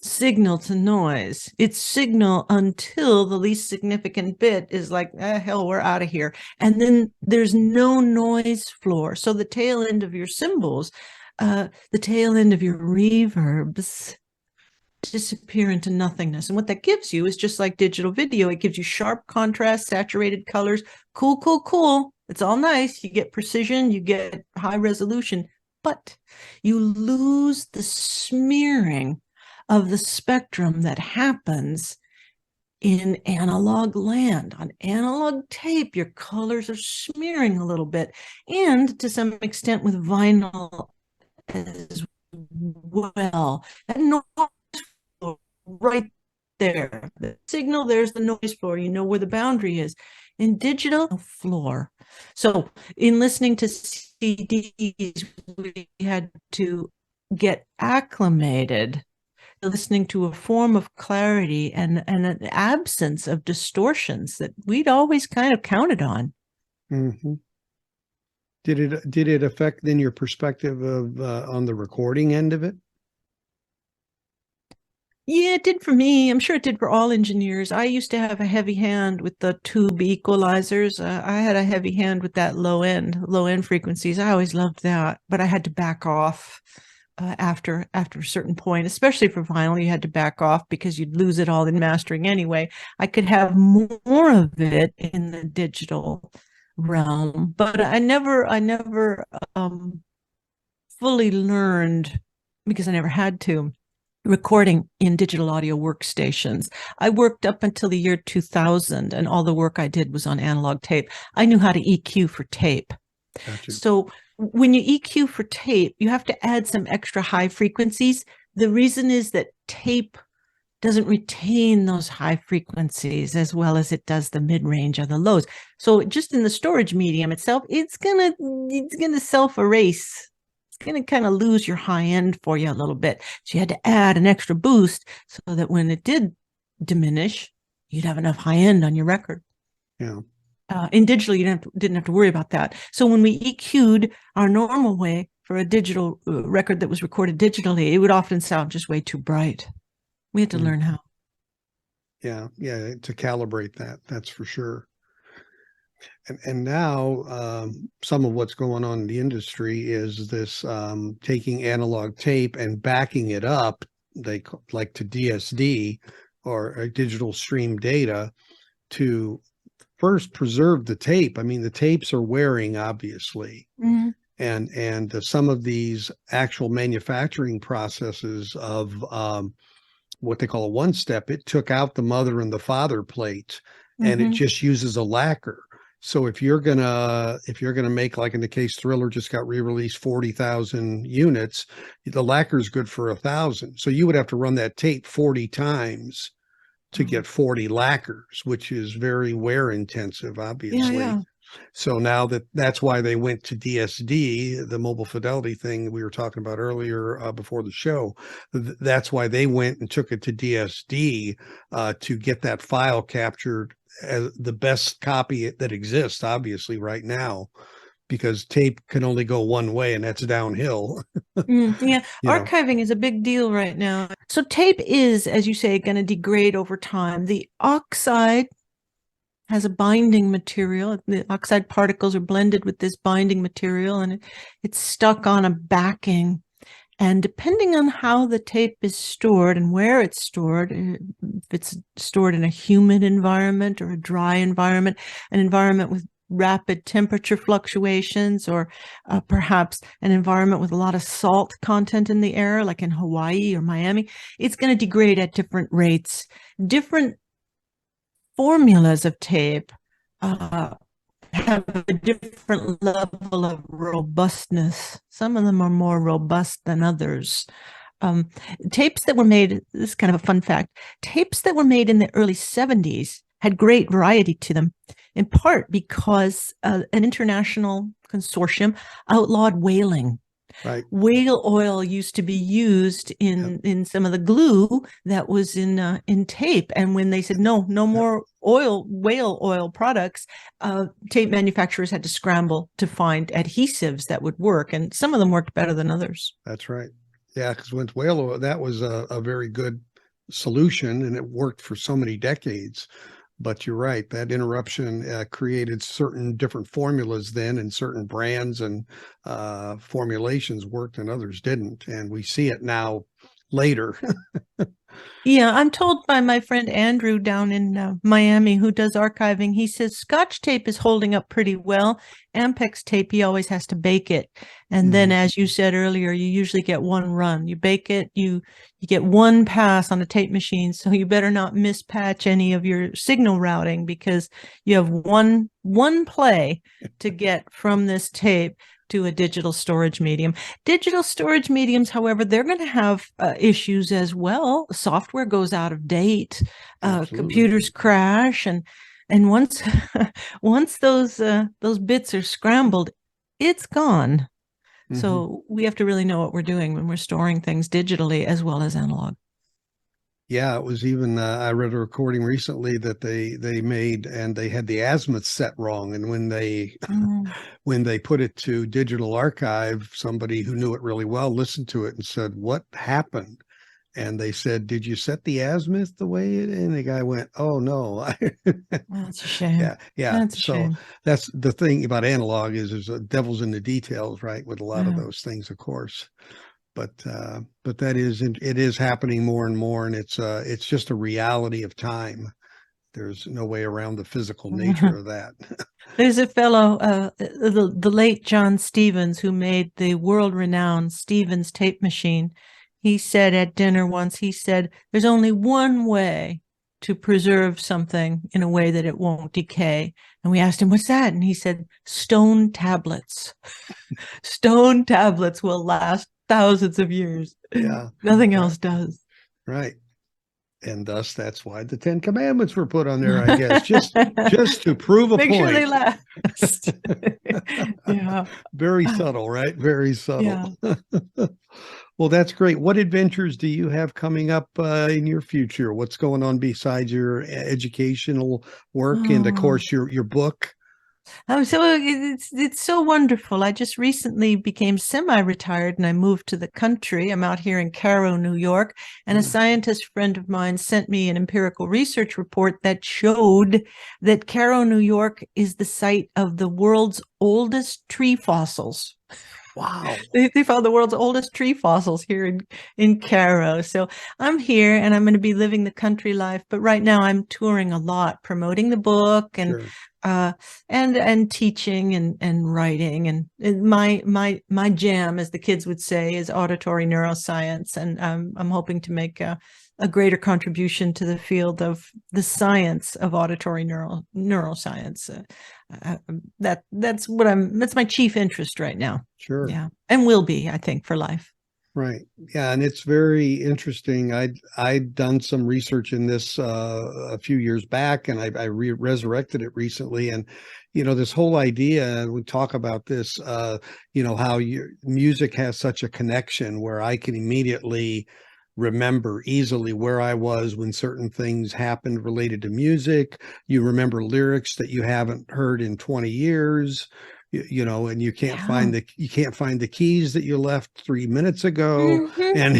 signal to noise. It's signal until the least significant bit is like, hell, we're out of here. And then there's no noise floor. So the tail end of your cymbals, the tail end of your reverbs disappear into nothingness. And what that gives you is just like digital video, it gives you sharp contrast, saturated colors, cool, cool, cool. It's all nice. You get precision, you get high resolution, but you lose the smearing of the spectrum that happens in analog land. On analog tape, your colors are smearing a little bit, and to some extent with vinyl as well. That noise floor right there. The signal, there's the noise floor. You know where the boundary is. In digital, floor. So in listening to CDs, we had to get acclimated to listening to a form of clarity and an absence of distortions that we'd always kind of counted on. Mm-hmm. Did it affect then your perspective of on the recording end of it? Yeah, it did for me. I'm sure it did for all engineers. I used to have a heavy hand with the tube equalizers. I had a heavy hand with that low end frequencies. I always loved that, but I had to back off after a certain point, especially for vinyl. You had to back off because you'd lose it all in mastering anyway. I could have more of it in the digital realm, but I never fully learned, because I never had to, recording in digital audio workstations. I worked up until the year 2000, and all the work I did was on analog tape. I knew how to EQ for tape. Gotcha. So when you EQ for tape, you have to add some extra high frequencies. The reason is that tape doesn't retain those high frequencies as well as it does the mid-range or the lows. So just in the storage medium itself, it's gonna self-erase. It's gonna kind of lose your high end for you a little bit. So you had to add an extra boost so that when it did diminish, you'd have enough high end on your record. Yeah. In digital, you didn't have to worry about that. So when we EQ'd our normal way for a digital record that was recorded digitally, it would often sound just way too bright. We had to learn how. Yeah, to calibrate that. That's for sure. And now some of what's going on in the industry is this taking analog tape and backing it up, like to DSD or digital stream data, to first preserve the tape. I mean, the tapes are wearing, obviously. Mm-hmm. And some of these actual manufacturing processes of what they call a one step, it took out the mother and the father plates, and it just uses a lacquer. So if you're gonna make, like in the case Thriller just got re-released 40,000 units, the lacquer is good for 1,000. So you would have to run that tape 40 times to get 40 lacquers, which is very wear intensive, obviously. Yeah. So now that's why they went to DSD, the mobile fidelity thing we were talking about earlier before the show. That's why they went and took it to DSD to get that file captured as the best copy that exists, obviously, right now, because tape can only go one way, and that's downhill. Yeah, archiving is a big deal right now. So tape is, as you say, going to degrade over time. The oxide has a binding material. The oxide particles are blended with this binding material, and it's stuck on a backing. And depending on how the tape is stored and where it's stored, if it's stored in a humid environment or a dry environment, an environment with rapid temperature fluctuations, or perhaps an environment with a lot of salt content in the air, like in Hawaii or Miami, it's going to degrade at different rates. Different formulas of tape have a different level of robustness. Some of them are more robust than others. Tapes that were made, this is kind of a fun fact, tapes that were made in the early 70s had great variety to them, in part because an international consortium outlawed whaling. Right. Whale oil used to be used in some of the glue that was in tape, and when they said no more whale oil products, tape manufacturers had to scramble to find adhesives that would work, and some of them worked better than others. That's right. Yeah, because with whale oil, that was a very good solution, and it worked for so many decades. But you're right, that interruption created certain different formulas then, and certain brands and formulations worked and others didn't. And we see it now later. Yeah, I'm told by my friend Andrew down in Miami who does archiving. He says Scotch tape is holding up pretty well. Ampex tape, he always has to bake it. And then, as you said earlier, you usually get one run. You bake it, you get one pass on a tape machine. So you better not mispatch any of your signal routing because you have one play to get from this tape to a digital storage medium. Digital storage mediums, however, they're going to have issues as well. Software goes out of date, computers crash, and once once those bits are scrambled, it's gone. So we have to really know what we're doing when we're storing things digitally as well as analog. Yeah, it was even I read a recording recently that they made, and they had the azimuth set wrong, and when they put it to digital archive, somebody who knew it really well listened to it and said, "What happened?" And they said, "Did you set the azimuth the way it?" And the guy went, "Oh no." That's a shame. Yeah. That's a So shame. that's the thing about analog is there's a devil's in the details, right? With a lot of those things, of course. But that is, it is happening more and more, and it's just a reality of time. There's no way around the physical nature of that. There's a fellow, the late John Stevens, who made the world-renowned Stevens tape machine. He said at dinner once, he said, "There's only one way to preserve something in a way that it won't decay." And we asked him, "What's that?" And he said, "Stone tablets." Stone tablets will last thousands of years. Yeah. Nothing else does. Right. And thus, that's why the 10 Commandments were put on there, I guess, just to prove a Make point. sure they last. Yeah. Very subtle, right? Very subtle. Yeah. Well, that's great. What adventures do you have coming up in your future? What's going on besides your educational work and, of course, your book? So it's so wonderful. I just recently became semi-retired and I moved to the country. I'm out here in Cairo, New York, and a scientist friend of mine sent me an empirical research report that showed that Cairo, New York is the site of the world's oldest tree fossils. Wow. They found the world's oldest tree fossils here in Cairo. So I'm here and I'm going to be living the country life. But right now I'm touring a lot, promoting the book and and teaching and writing. And my jam, as the kids would say, is auditory neuroscience. And I'm hoping to make a greater contribution to the field of the science of auditory neuroscience. That's my chief interest right now. Sure. Yeah. And will be, I think, for life. Right. Yeah. And it's very interesting. I'd done some research in this a few years back, and I resurrected it recently. And, this whole idea, we talk about this, how your music has such a connection where I can immediately remember easily where I was when certain things happened related to music. You remember lyrics that you haven't heard in 20 years. And you can't find the keys that you left 3 minutes ago. And,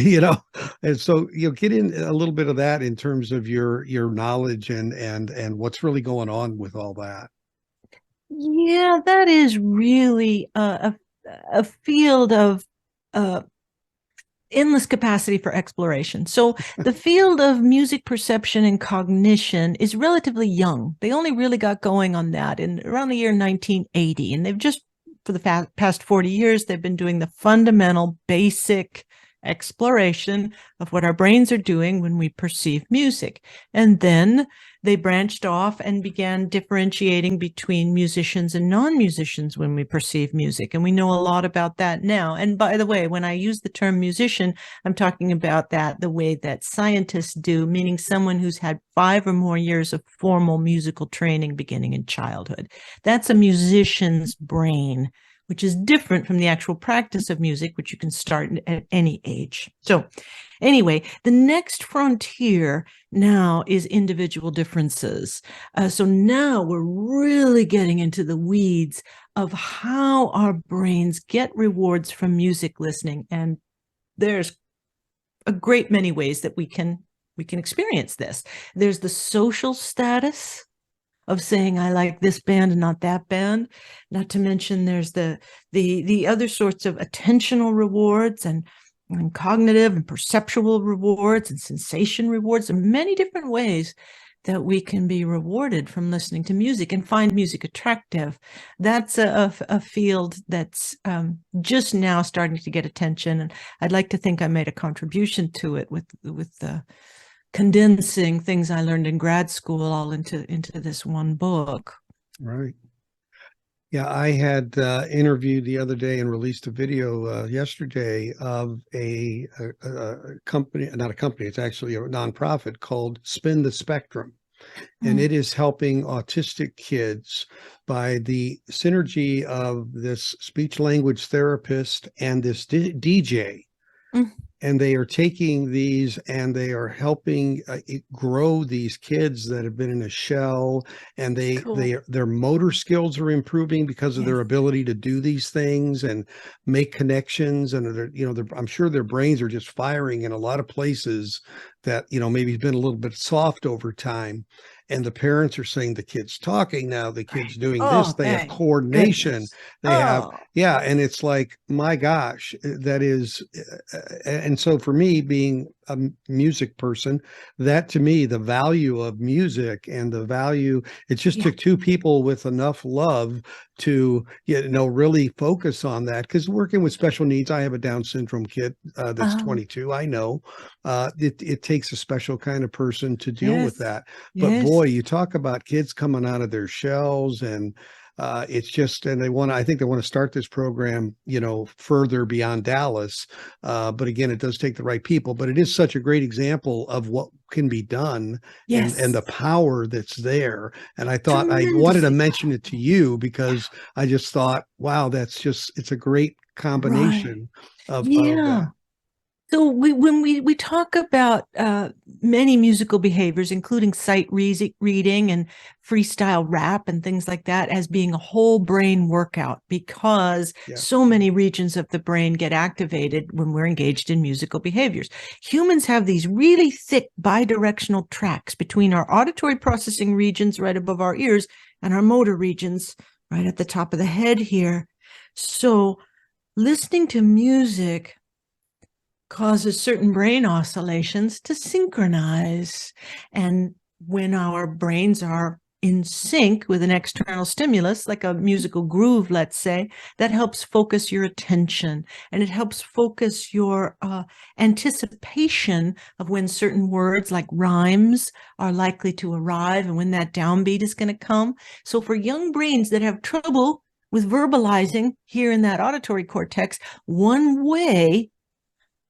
and so you'll get in a little bit of that in terms of your knowledge and what's really going on with all that. Yeah, that is really a field of endless capacity for exploration. So the field of music perception and cognition is relatively young. They only really got going on that in around the year 1980. And they've just, for the past 40 years, they've been doing the fundamental basic exploration of what our brains are doing when we perceive music. And then they branched off and began differentiating between musicians and non-musicians when we perceive music. And we know a lot about that now. And by the way, when I use the term musician, I'm talking about that the way that scientists do, meaning someone who's had 5 or more years of formal musical training beginning in childhood. That's a musician's brain, which is different from the actual practice of music, which you can start at any age. So anyway, the next frontier now is individual differences. So now we're really getting into the weeds of how our brains get rewards from music listening. And there's a great many ways that we can experience this. There's the social status of saying, I like this band and not that band. Not to mention there's the other sorts of attentional rewards and and cognitive and perceptual rewards and sensation rewards, and many different ways that we can be rewarded from listening to music and find music attractive. That's a field that's just now starting to get attention, and I'd like to think I made a contribution to it with condensing things I learned in grad school all into this one book. Right. Yeah, I had interviewed the other day and released a video yesterday of a company, not a company, it's actually a nonprofit called Spin the Spectrum. And it is helping autistic kids by the synergy of this speech language therapist and this DJ. And they are taking these and they are helping grow these kids that have been in a shell, and their motor skills are improving because of their ability to do these things and make connections. And I'm sure their brains are just firing in a lot of places that, maybe been a little bit soft over time. And the parents are saying the kid's talking now, the kid's doing this, they have coordination, they have, and it's like, my gosh, that is, and so for me, being a music person, that to me, the value of music and the value, it just took two people with enough love to, really focus on that. Because working with special needs, I have a Down syndrome kid that's 22. I know it takes a special kind of person to deal with that. But boy, you talk about kids coming out of their shells, and it's just, and I think they want to start this program, further beyond Dallas. But again, it does take the right people, but it is such a great example of what can be done and the power that's there. And I thought I wanted to mention it to you because I just thought, wow, it's a great combination of that. So when we talk about many musical behaviors, including sight reading and freestyle rap and things like that, as being a whole brain workout, because so many regions of the brain get activated when we're engaged in musical behaviors. Humans have these really thick bidirectional tracks between our auditory processing regions right above our ears and our motor regions right at the top of the head here. So listening to music causes certain brain oscillations to synchronize. And when our brains are in sync with an external stimulus, like a musical groove, let's say, that helps focus your attention, and it helps focus your anticipation of when certain words like rhymes are likely to arrive and when that downbeat is going to come. So for young brains that have trouble with verbalizing here in that auditory cortex, one way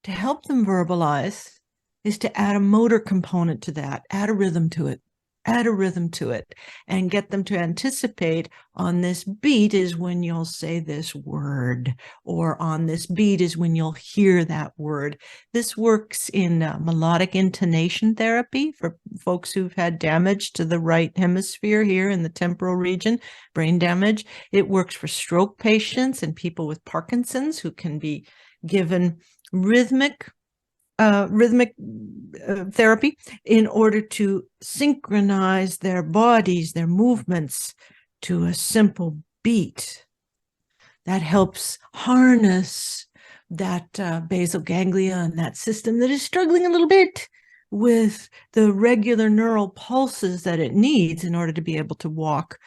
to help them verbalize is to add a motor component to that, add a rhythm to it, and get them to anticipate on this beat is when you'll say this word, or on this beat is when you'll hear that word. This works in melodic intonation therapy for folks who've had damage to the right hemisphere here in the temporal region, brain damage. It works for stroke patients and people with Parkinson's who can be given rhythmic therapy in order to synchronize their bodies, their movements to a simple beat. That helps harness that basal ganglia and that system that is struggling a little bit with the regular neural pulses that it needs in order to be able to walk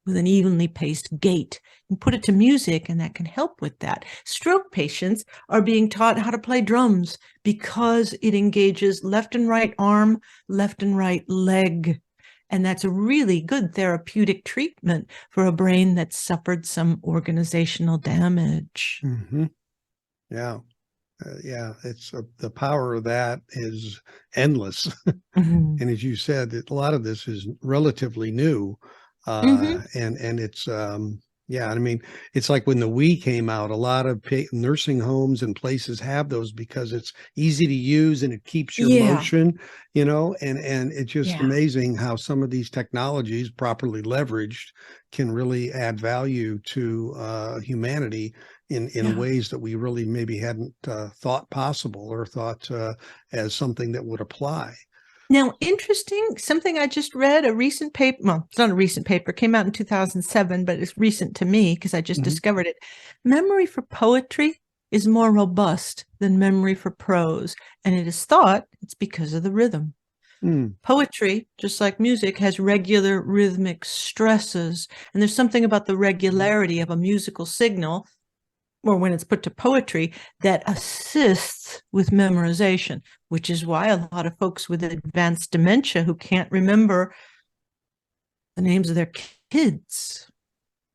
with an evenly paced gait. You put it to music and that can help with that. Stroke patients are being taught how to play drums because it engages left and right arm, left and right leg. And that's a really good therapeutic treatment for a brain that's suffered some organizational damage. Mm-hmm. Yeah. It's the power of that is endless. And as you said, a lot of this is relatively new. And it's, I mean, it's like when the Wii came out, a lot of nursing homes and places have those because it's easy to use and it keeps your motion, and it's just amazing how some of these technologies properly leveraged can really add value to humanity in ways that we really maybe hadn't thought possible or thought as something that would apply. Now, interesting, something I just read, a recent paper, well, it's not a recent paper, came out in 2007, but it's recent to me because I just discovered it. Memory for poetry is more robust than memory for prose, and it is thought it's because of the rhythm. Poetry, just like music, has regular rhythmic stresses, and there's something about the regularity of a musical signal, or when it's put to poetry, that assists with memorization, which is why a lot of folks with advanced dementia who can't remember the names of their kids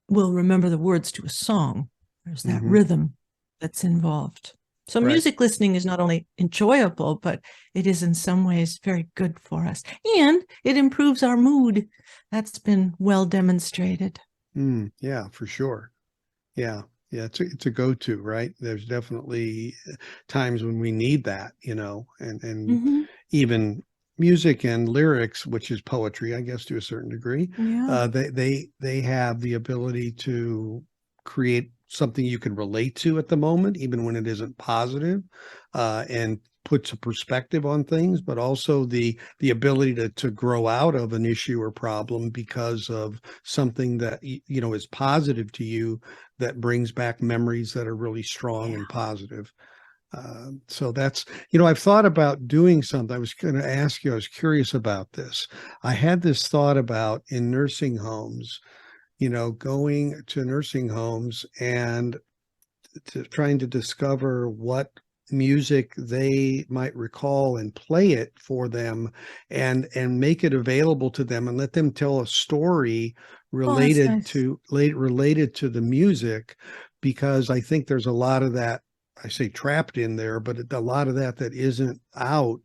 will remember the words to a song. There's that rhythm that's involved. So music listening is not only enjoyable, but it is in some ways very good for us. And it improves our mood. That's been well demonstrated. Yeah, for sure. Yeah. Yeah, it's a go-to, right? There's definitely times when we need that, and even music and lyrics, which is poetry, I guess, to a certain degree. Yeah. They have the ability to create something you can relate to at the moment, even when it isn't positive, and puts a perspective on things, but also the ability to grow out of an issue or problem because of something that is positive to you, that brings back memories that are really strong and positive. So that's, I've thought about doing something. I was going to ask you, I was curious about this. I had this thought about in nursing homes, going to nursing homes and trying to discover what music they might recall and play it for them, and make it available to them and let them tell a story related to the music, because I think there's a lot of that, I say trapped in there, but a lot of that isn't out.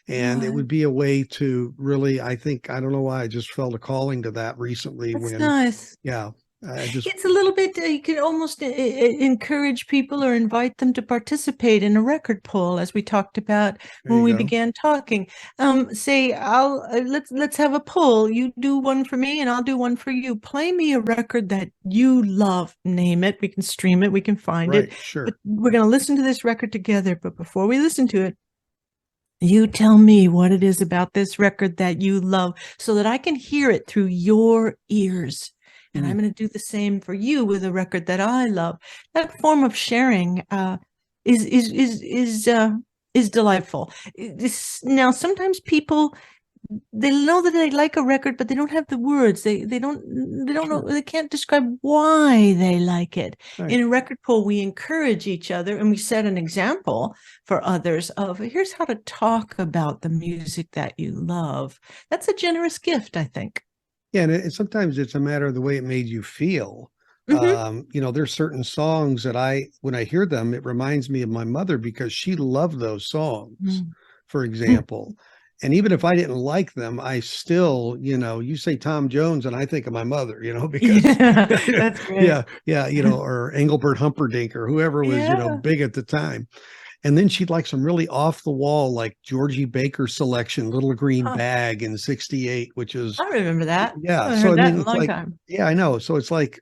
And it would be a way to really, I don't know why I just felt a calling to that recently. That's nice. Yeah. It's a little bit, you can almost encourage people or invite them to participate in a record poll, as we talked about when we began talking. Say, let's have a poll. You do one for me and I'll do one for you. Play me a record that you love. Name it. We can stream it. We can find it. Sure. But we're going to listen to this record together. But before we listen to it, you tell me what it is about this record that you love so that I can hear it through your ears. And I'm going to do the same for you with a record that I love. That form of sharing is delightful. Now, sometimes people, they know that they like a record, but they don't have the words. They don't know. They can't describe why they like it. Right. In a record poll, we encourage each other and we set an example for others of here's how to talk about the music that you love. That's a generous gift, I think. Yeah, and sometimes it's a matter of the way it made you feel. There's certain songs that when I hear them, it reminds me of my mother because she loved those songs, for example. And even if I didn't like them, I still, you say Tom Jones and I think of my mother, because that's great. Or Engelbert Humperdinck or whoever was, big at the time. And then she'd like some really off the wall, like Georgie Baker selection, Little Green Bag in '68, which is, I remember that. Yeah. I heard that in a long time. Yeah, I know. So it's like,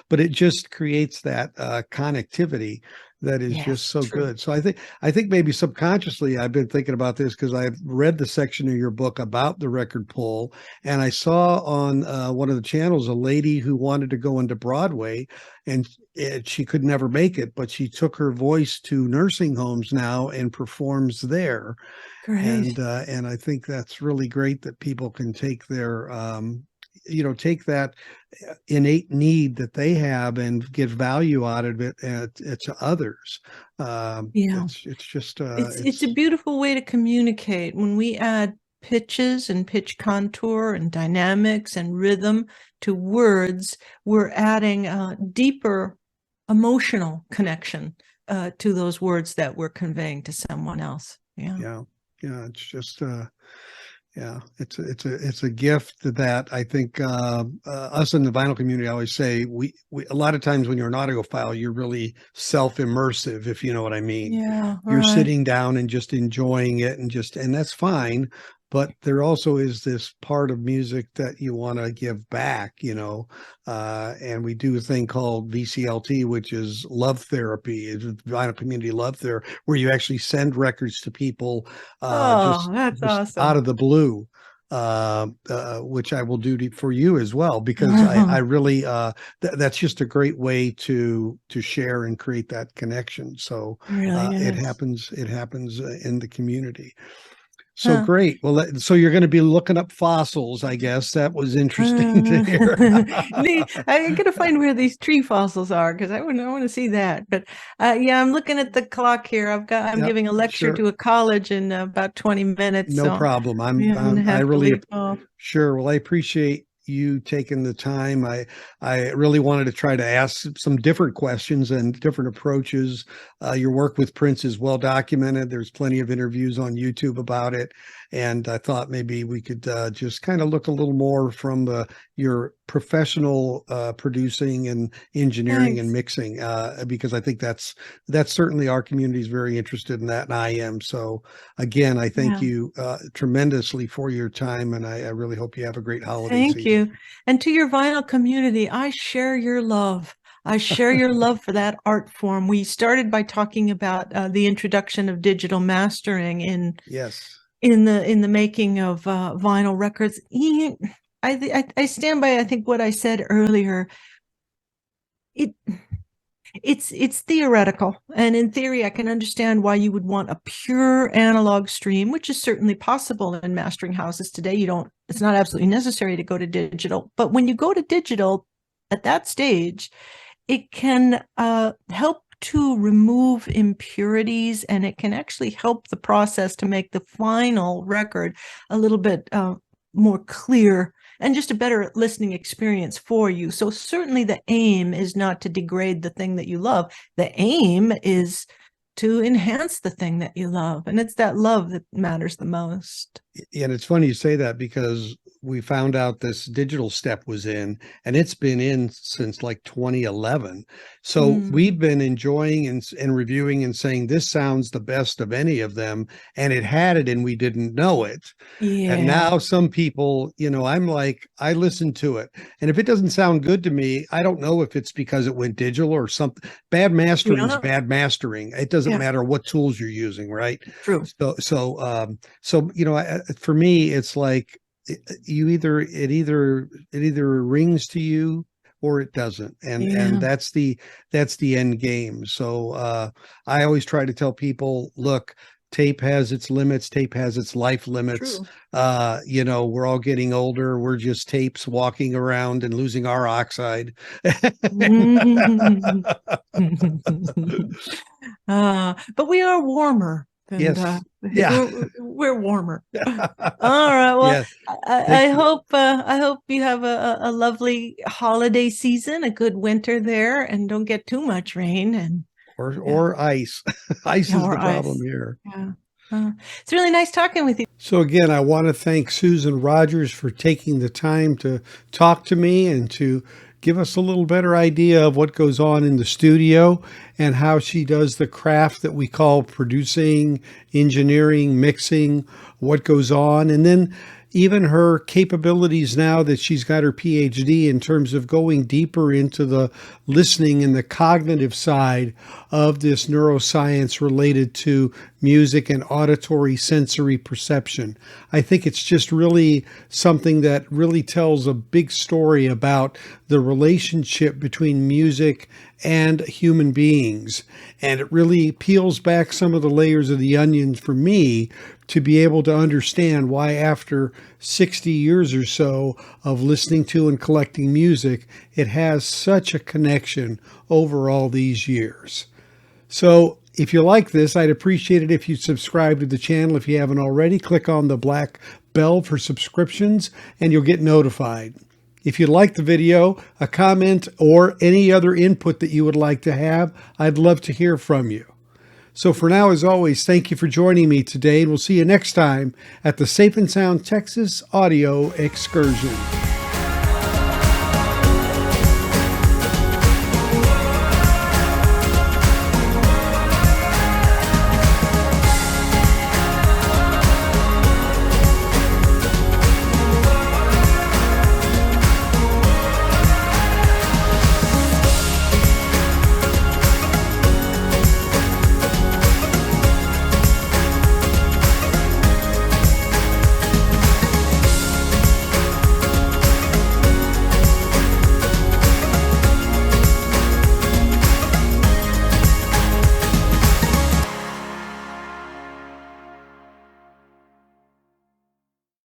but it just creates that connectivity that is just so good. So I think maybe subconsciously I've been thinking about this because I've read the section of your book about the record poll, and I saw on one of the channels a lady who wanted to go into Broadway, and she could never make it, but she took her voice to nursing homes now and performs there. Great. And I think that's really great that people can take their take that innate need that they have and get value out of it to others. It's just it's a beautiful way to communicate. When we add pitches and pitch contour and dynamics and rhythm to words, we're adding a deeper emotional connection to those words that we're conveying to someone else. Yeah. It's just it's a gift that I think us in the vinyl community, I always say we a lot of times when you're an audiophile, you're really self-immersive, if you know what I mean. Yeah, you're sitting down and just enjoying it, and that's fine. But there also is this part of music that you want to give back, and we do a thing called VCLT, which is love therapy, it's vinyl community love therapy, where you actually send records to people that's just awesome. out of the blue. which I will do for you as well, because I really that's just a great way to share and create that connection. So Really it is. happens in the community. So great. Well, so you're going to be looking up fossils, I guess. That was interesting to hear. I gotta find where these tree fossils are, because I want to see that. But yeah, I'm looking at the clock here. I'm Yep, giving a lecture sure. to a college in about 20 minutes. No So problem. yeah, I'm gonna I have to really leave off. sure. Well, I appreciate you taking the time. I really wanted to try to ask some different questions and different approaches. Your work with Prince is well documented. There's plenty of interviews on YouTube about it, and I thought maybe we could just kind of look a little more from your professional producing and engineering and Thanks. mixing, because I think that's certainly our community is very interested in that, and I am. So again, I thank Yeah. you tremendously for your time, and I really hope you have a great holiday Thank season. you. And to your vinyl community, I share your love. I share your love for that art form. We started by talking about the introduction of digital mastering Yes. in the making of vinyl records. I stand by, I think, what I said earlier. It's theoretical, and in theory I can understand why you would want a pure analog stream, which is certainly possible in mastering houses today. It's not absolutely necessary to go to digital, but when you go to digital at that stage, it can help to remove impurities, and it can actually help the process to make the final record a little bit more clear and just a better listening experience for you. So certainly the aim is not to degrade the thing that you love. The aim is to enhance the thing that you love. And it's that love that matters the most. And it's funny you say that, because we found out this digital step was in, and it's been in since like 2011. So we've been enjoying and reviewing and saying this sounds the best of any of them, and it had it and we didn't know it. Yeah. And now some people, I'm like, I listen to it, and if it doesn't sound good to me, I don't know if it's because it went digital or something. Bad mastering is bad mastering. It doesn't matter what tools you're using, right? True. So for me, it's like it either rings to you or it doesn't, and that's the end game. So I always try to tell people, look, tape has its limits, tape has its life limits. We're all getting older, we're just tapes walking around and losing our oxide. But we are warmer. And, yes. Yeah. we're warmer. All right. Well, Yes. I hope you have a lovely holiday season, a good winter there, and don't get too much rain or ice. Ice is the problem here. Yeah. It's really nice talking with you. So again, I want to thank Susan Rogers for taking the time to talk to me and to give us a little better idea of what goes on in the studio and how she does the craft that we call producing, engineering, mixing, what goes on. And then even her capabilities now that she's got her Ph.D. in terms of going deeper into the listening and the cognitive side of this neuroscience related to music and auditory sensory perception. I think it's just really something that really tells a big story about the relationship between music and human beings. And it really peels back some of the layers of the onion for me to be able to understand why, after 60 years or so of listening to and collecting music, it has such a connection over all these years. So if you like this, I'd appreciate it if you subscribe to the channel. If you haven't already, click on the black bell for subscriptions and you'll get notified. If you like the video, a comment, or any other input that you would like to have, I'd love to hear from you. So for now, as always, thank you for joining me today, and we'll see you next time at the Safe and Sound Texas Audio Excursion.